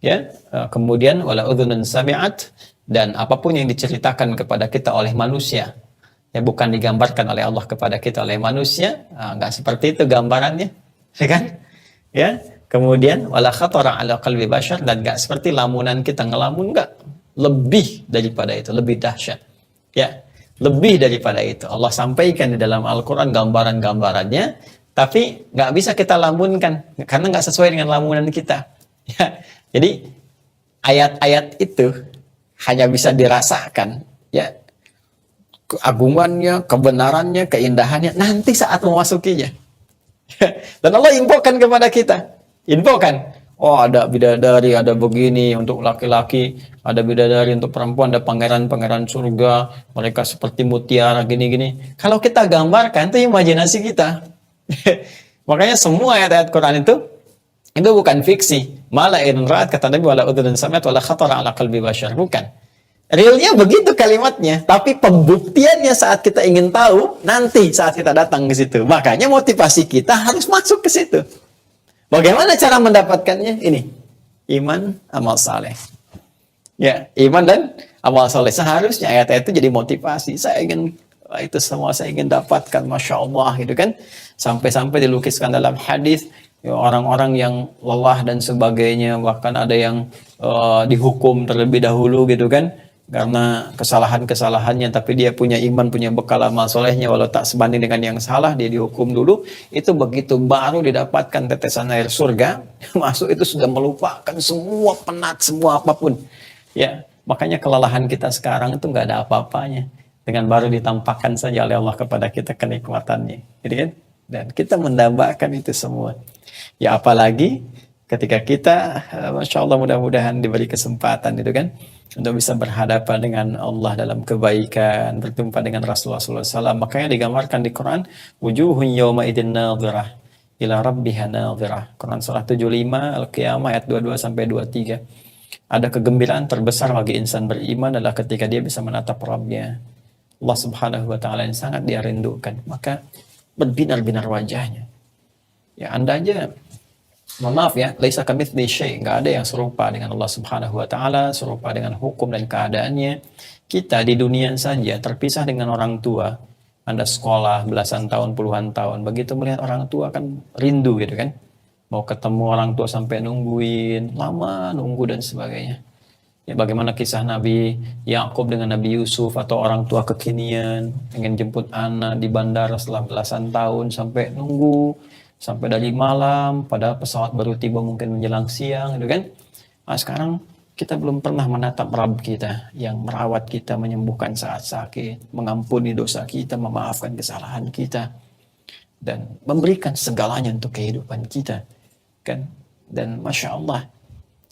A: Ya, kemudian wala udhunun sami'at, dan apapun yang diceritakan kepada kita oleh manusia, ya bukan digambarkan oleh Allah kepada kita oleh manusia, nggak seperti itu gambarannya, ya kan? Ya. Kemudian wala khatara ala qalbi bashar, dan gak seperti lamunan kita ngelamun, enggak, lebih daripada itu, lebih dahsyat. Ya. Lebih daripada itu, Allah sampaikan di dalam Al-Quran gambaran-gambarannya, tapi nggak bisa kita lamunkan karena nggak sesuai dengan lamunan kita. Ya, jadi ayat-ayat itu hanya bisa dirasakan, ya, keagungannya, kebenarannya, keindahannya nanti saat memasukinya. Dan Allah infokan kepada kita, infokan, oh ada bidadari, ada begini untuk laki-laki, ada bidadari untuk perempuan, ada pangeran-pangeran surga, mereka seperti mutiara, gini-gini. Kalau kita gambarkan, itu imajinasi kita. Makanya semua ayat-ayat Quran itu bukan fiksi. Mala in ra'at, kata Nabi, wala udhun sami'at wala khatara ala qalbi bashar. Bukan. Realnya begitu kalimatnya, tapi pembuktiannya saat kita ingin tahu nanti saat kita datang ke situ. Makanya motivasi kita harus masuk ke situ. Bagaimana cara mendapatkannya? Ini, iman, amal saleh. Ya, iman dan amal saleh. Seharusnya ayat-ayat itu jadi motivasi. Saya ingin itu semua saya ingin dapatkan, masya Allah, gitu kan? Sampai-sampai dilukiskan dalam hadis ya, orang-orang yang lelah dan sebagainya, bahkan ada yang dihukum terlebih dahulu, gitu kan? Karena kesalahan-kesalahannya, tapi dia punya iman, punya bekal amal solehnya, walau tak sebanding dengan yang salah, dia dihukum dulu. Itu begitu baru didapatkan tetesan air surga, masuk itu sudah melupakan semua penat, semua apapun. Ya, makanya kelelahan kita sekarang itu nggak ada apa-apanya dengan baru ditampakkan saja oleh Allah kepada kita kenikmatannya, gitu kan? Dan kita mendambakan itu semua. Ya apalagi ketika kita, masya Allah, mudah-mudahan diberi kesempatan, gitu kan, untuk bisa berhadapan dengan Allah dalam kebaikan, berjumpa dengan Rasulullah SAW. Makanya digambarkan di Quran, wujuhun yawma idin nadhirah ila rabbiha nadhirah. Quran surah 75 Al-Qiyamah ayat 22 sampai 23. Ada kegembiraan terbesar bagi insan beriman adalah ketika dia bisa menatap Rabbnya, Allah Subhanahu wa taala, yang sangat dia rindukan. Maka berbinar-binar wajahnya. Ya Anda aja, mohon maaf ya, laisa kamitsli syai', enggak ada yang serupa dengan Allah Subhanahu wa taala, serupa dengan hukum dan keadaannya. Kita di dunia saja terpisah dengan orang tua. Anda sekolah belasan tahun, puluhan tahun, begitu melihat orang tua kan rindu, gitu kan? Mau ketemu orang tua sampai nungguin, lama nunggu dan sebagainya. Ya, bagaimana kisah Nabi Yakub dengan Nabi Yusuf, atau orang tua kekinian ingin jemput anak di bandara setelah belasan tahun sampai nunggu sampai dari malam, padahal pesawat baru tiba mungkin menjelang siang, gitu kan? Nah, sekarang kita belum pernah menatap Rabb kita yang merawat kita, menyembuhkan saat sakit, mengampuni dosa kita, memaafkan kesalahan kita, dan memberikan segalanya untuk kehidupan kita, kan? Dan masya Allah,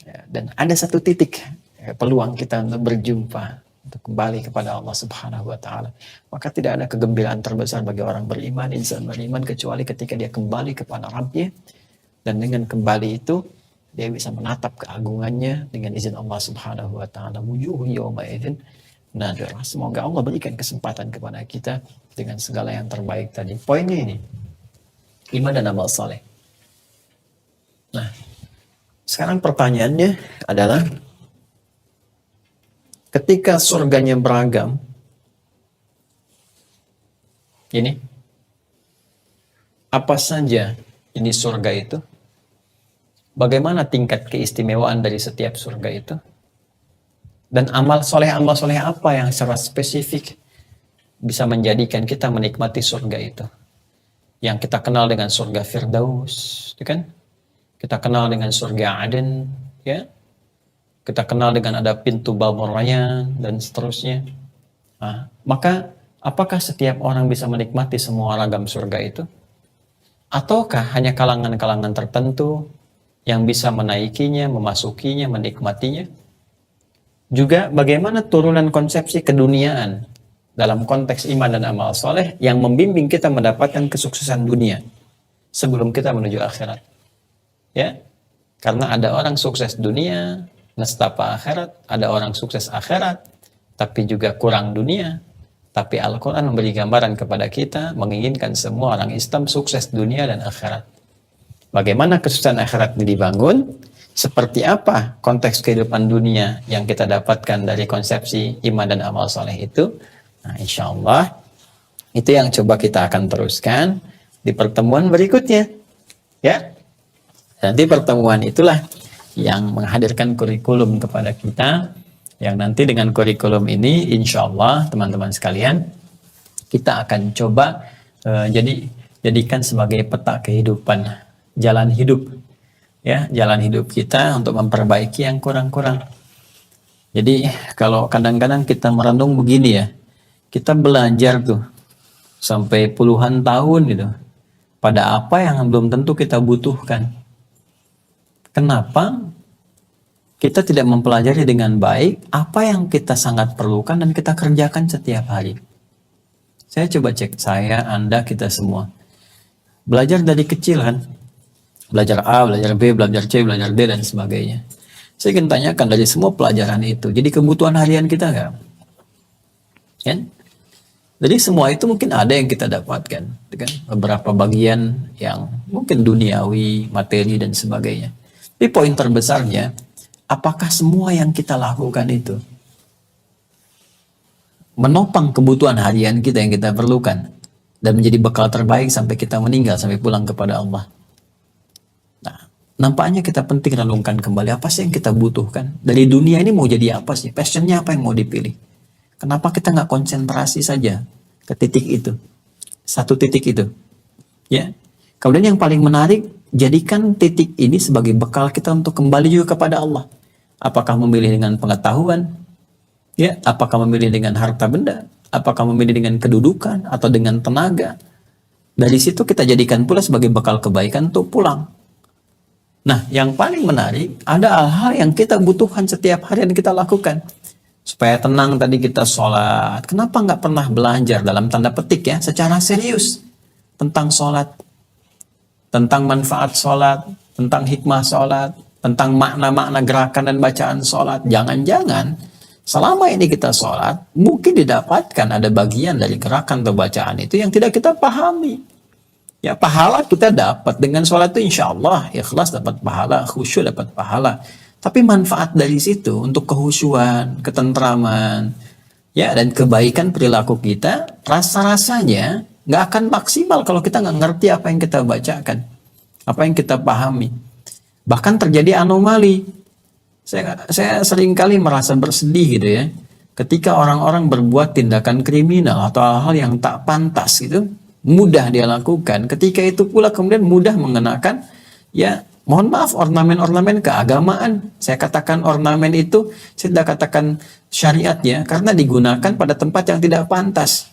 A: ya, dan ada satu titik peluang kita untuk berjumpa, untuk kembali kepada Allah Subhanahu wa taala. Maka tidak ada kegembiraan terbesar bagi orang beriman, insan beriman, kecuali ketika dia kembali kepada Rabbnya, dan dengan kembali itu dia bisa menatap keagungannya dengan izin Allah Subhanahu wa taala. Wujuhun yawma idzin nadhirah. Semoga Allah berikan kesempatan kepada kita dengan segala yang terbaik tadi. Poinnya ini, iman dan amal saleh. Nah, sekarang pertanyaannya adalah, ketika surganya beragam, ini apa saja ini surga itu? Bagaimana tingkat keistimewaan dari setiap surga itu? Dan amal soleh apa yang secara spesifik bisa menjadikan kita menikmati surga itu? Yang kita kenal dengan surga Firdaus, kan? Kita kenal dengan surga Aden, ya. Kita kenal dengan ada pintu Babur Rayyan dan seterusnya. Nah, maka apakah setiap orang bisa menikmati semua ragam surga itu? Ataukah hanya kalangan-kalangan tertentu yang bisa menaikinya, memasukinya, menikmatinya? Juga bagaimana turunan konsepsi keduniaan dalam konteks iman dan amal soleh yang membimbing kita mendapatkan kesuksesan dunia sebelum kita menuju akhirat. Ya, karena ada orang sukses dunia, nestapa akhirat, ada orang sukses akhirat, tapi juga kurang dunia. Tapi Al-Quran memberi gambaran kepada kita, menginginkan semua orang Islam sukses dunia dan akhirat. Bagaimana kesuksesan akhirat ini dibangun? Seperti apa konteks kehidupan dunia yang kita dapatkan dari konsepsi iman dan amal soleh itu? Nah, insya Allah itu yang coba kita akan teruskan di pertemuan berikutnya. Ya, nanti pertemuan itulah yang menghadirkan kurikulum kepada kita Yang nanti dengan kurikulum ini, insya Allah teman-teman sekalian, kita akan coba jadikan sebagai peta kehidupan, jalan hidup, ya, jalan hidup kita untuk memperbaiki yang kurang-kurang. Jadi kalau kadang-kadang kita merenung begini ya, kita belajar tuh sampai puluhan tahun gitu, pada apa yang belum tentu kita butuhkan. Kenapa kita tidak mempelajari dengan baik apa yang kita sangat perlukan dan kita kerjakan setiap hari? Saya coba cek, saya, Anda, kita semua. Belajar dari kecil kan? Belajar A, belajar B, belajar C, belajar D, dan sebagainya. Saya ingin tanyakan dari semua pelajaran itu, jadi kebutuhan harian kita nggak? Kan? Jadi semua itu mungkin ada yang kita dapatkan, kan? Beberapa bagian yang mungkin duniawi, materi, dan sebagainya. Tapi poin terbesarnya, apakah semua yang kita lakukan itu menopang kebutuhan harian kita yang kita perlukan dan menjadi bekal terbaik sampai kita meninggal, sampai pulang kepada Allah? Nah, nampaknya kita penting renungkan kembali, apa sih yang kita butuhkan dari dunia ini, mau jadi apa sih, passionnya apa yang mau dipilih. Kenapa kita nggak konsentrasi saja ke titik itu, satu titik itu, ya? Kemudian yang paling menarik, jadikan titik ini sebagai bekal kita untuk kembali juga kepada Allah. Apakah memilih dengan pengetahuan, ya? Apakah memilih dengan harta benda? Apakah memilih dengan kedudukan atau dengan tenaga? Dari situ kita jadikan pula sebagai bekal kebaikan untuk pulang. Nah, yang paling menarik, ada hal-hal yang kita butuhkan setiap hari dan kita lakukan. Supaya tenang tadi kita sholat. Kenapa nggak pernah belajar dalam tanda petik ya, secara serius tentang sholat, tentang manfaat sholat, tentang hikmah sholat, tentang makna-makna gerakan dan bacaan sholat. Jangan-jangan selama ini kita sholat, mungkin didapatkan ada bagian dari gerakan atau bacaan itu yang tidak kita pahami. Ya, pahala kita dapat dengan sholat itu, insya Allah ikhlas dapat pahala, khusyuk dapat pahala. Tapi manfaat dari situ untuk kehusyuan, ketentraman, ya, dan kebaikan perilaku kita, rasa-rasanya nggak akan maksimal kalau kita nggak ngerti apa yang kita bacakan, apa yang kita pahami. Bahkan terjadi anomali. Saya seringkali merasa bersedih gitu ya, ketika orang-orang berbuat tindakan kriminal atau hal-hal yang tak pantas gitu, mudah dia lakukan. Ketika itu pula kemudian mudah mengenakan, ya, mohon maaf, ornamen-ornamen keagamaan. Saya katakan ornamen itu, saya tidak katakan syariat ya, karena digunakan pada tempat yang tidak pantas.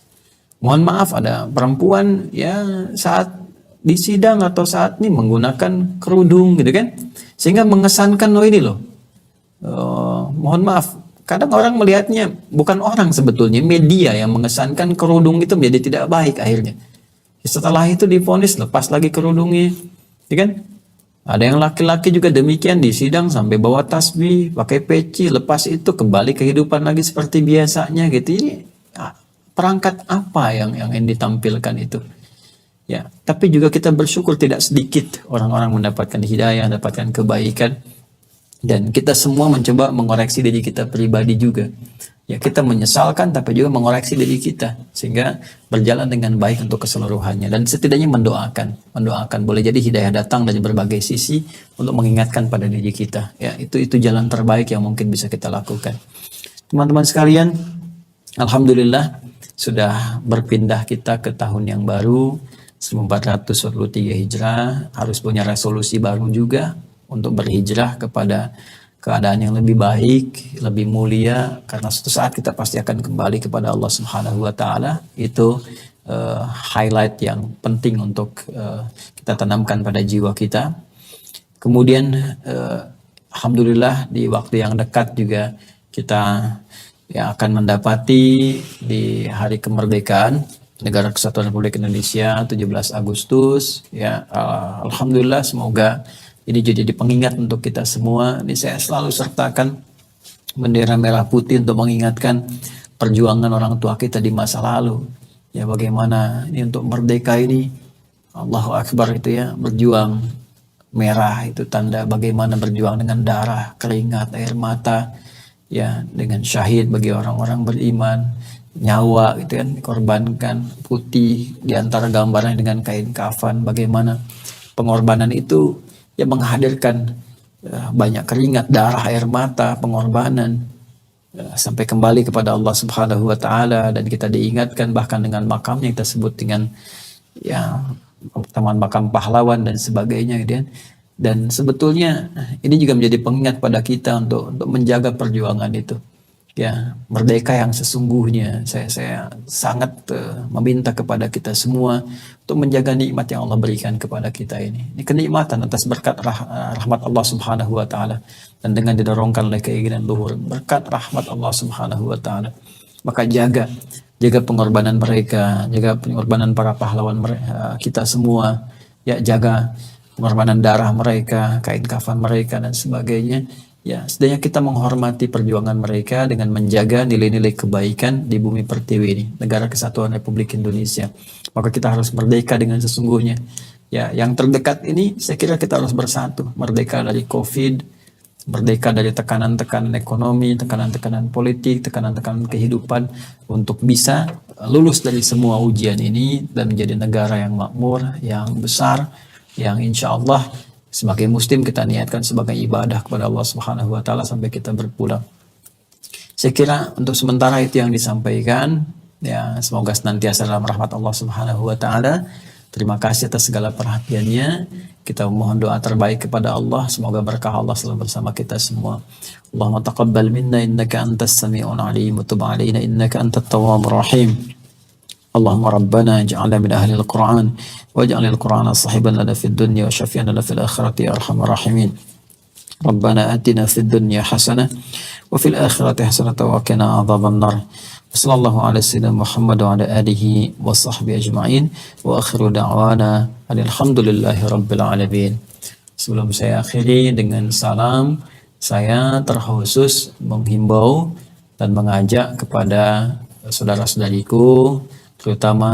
A: Mohon maaf, ada perempuan ya saat di sidang atau saat ini menggunakan kerudung gitu kan, sehingga mengesankan, oh ini loh, mohon maaf, kadang orang melihatnya, bukan orang sebetulnya, media yang mengesankan kerudung itu menjadi tidak baik akhirnya. Setelah itu divonis lepas lagi kerudungnya, ya kan? Ada yang laki-laki juga demikian, di sidang sampai bawa tasbih, pakai peci, lepas itu kembali kehidupan lagi seperti biasanya gitu. Ini perangkat apa yang ditampilkan itu? Ya, tapi juga kita bersyukur tidak sedikit orang-orang mendapatkan hidayah, mendapatkan kebaikan, dan kita semua mencoba mengoreksi diri kita pribadi juga. Ya, kita menyesalkan tapi juga mengoreksi diri kita sehingga berjalan dengan baik untuk keseluruhannya, dan setidaknya mendoakan boleh jadi hidayah datang dari berbagai sisi untuk mengingatkan pada diri kita. Ya, itu jalan terbaik yang mungkin bisa kita lakukan. Teman-teman sekalian, alhamdulillah sudah berpindah kita ke tahun yang baru 1443 Hijrah, harus punya resolusi baru juga untuk berhijrah kepada keadaan yang lebih baik, lebih mulia, karena suatu saat kita pasti akan kembali kepada Allah Subhanahu wa taala. Itu highlight yang penting untuk kita tanamkan pada jiwa kita. Kemudian alhamdulillah di waktu yang dekat juga kita akan mendapati di hari kemerdekaan Negara Kesatuan Republik Indonesia 17 Agustus ya. Alhamdulillah, semoga ini jadi pengingat untuk kita semua. Ini saya selalu sertakan bendera merah putih untuk mengingatkan perjuangan orang tua kita di masa lalu. Ya, bagaimana ini untuk merdeka ini, Allahu Akbar itu ya, berjuang. Merah itu tanda bagaimana berjuang dengan darah, keringat, air mata, ya, dengan syahid bagi orang-orang beriman. Nyawa gitu kan dikorbankan, putih diantara gambarnya dengan kain kafan. Bagaimana pengorbanan itu ya menghadirkan banyak keringat, darah, air mata, pengorbanan. sampai kembali kepada Allah Subhanahu wa taala, dan kita diingatkan bahkan dengan makamnya kita sebut dengan ya taman makam pahlawan dan sebagainya gitu ya. Dan sebetulnya ini juga menjadi pengingat pada kita untuk menjaga perjuangan itu. Ya, merdeka yang sesungguhnya. Saya sangat meminta kepada kita semua untuk menjaga nikmat yang Allah berikan kepada kita ini. Ini kenikmatan atas berkat rahmat Allah Subhanahu wa taala, dan dengan didorongkan oleh keinginan luhur berkat rahmat Allah Subhanahu wa taala. Maka jaga pengorbanan mereka, jaga pengorbanan para pahlawan kita semua. Ya, jaga pengorbanan darah mereka, kain kafan mereka dan sebagainya. Ya, setidaknya kita menghormati perjuangan mereka dengan menjaga nilai-nilai kebaikan di bumi pertiwi ini, negara kesatuan Republik Indonesia. Maka kita harus merdeka dengan sesungguhnya. Ya, yang terdekat ini saya kira kita harus bersatu, merdeka dari Covid, merdeka dari tekanan-tekanan ekonomi, tekanan-tekanan politik, tekanan-tekanan kehidupan, untuk bisa lulus dari semua ujian ini dan menjadi negara yang makmur, yang besar, yang insya Allah sebagai muslim kita niatkan sebagai ibadah kepada Allah Subhanahu wa taala sampai kita berpulang. Saya kira untuk sementara itu yang disampaikan, ya semoga senantiasa dalam rahmat Allah Subhanahu wa taala. Terima kasih atas segala perhatiannya. Kita mohon doa terbaik kepada Allah, semoga berkah Allah selalu bersama kita semua. Allahumma taqabbal minna innaka antas sami'un alim wa tub alaina innaka antat tawwabur rahim. اللهم ربنا اجعلنا من أهل القرآن واجعل القرآن صاحبا لنا في الدنيا وشفيعا لنا في الآخرة يا أرحم الراحمين. ربنا آتنا في الدنيا حسنة وفي الآخرة حسنة وقنا عذاب النار. وصلى الله على سيدنا محمد وعلى آله وصحبه أجمعين وآخر دعوانا أن الحمد لله رب العالمين. Sebelum saya akhiri dengan salam, saya terkhusus menghimbau dan mengajak kepada saudara-saudariku, terutama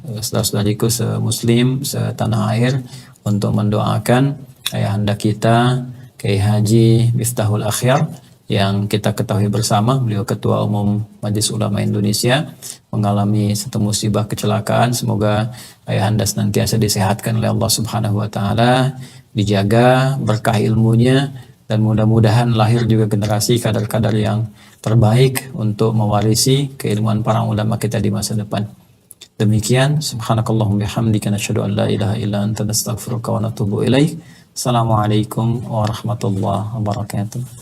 A: saudara-saudariku semuslim setanah air, untuk mendoakan ayahanda kita Kiai Haji Miftahul Akhyar yang kita ketahui bersama, beliau Ketua Umum Majelis Ulama Indonesia, mengalami satu musibah kecelakaan. Semoga ayahanda senantiasa disehatkan oleh Allah Subhanahu wa taala, dijaga berkah ilmunya, dan mudah-mudahan lahir juga generasi kadar-kadar yang terbaik untuk mewarisi keilmuan para ulama kita di masa depan. Demikian, subhanakallahumma bihamdika nasyhadu an la ilaha illa anta nastaghfiruka wa natubu ilaik. Assalamualaikum warahmatullahi wabarakatuh.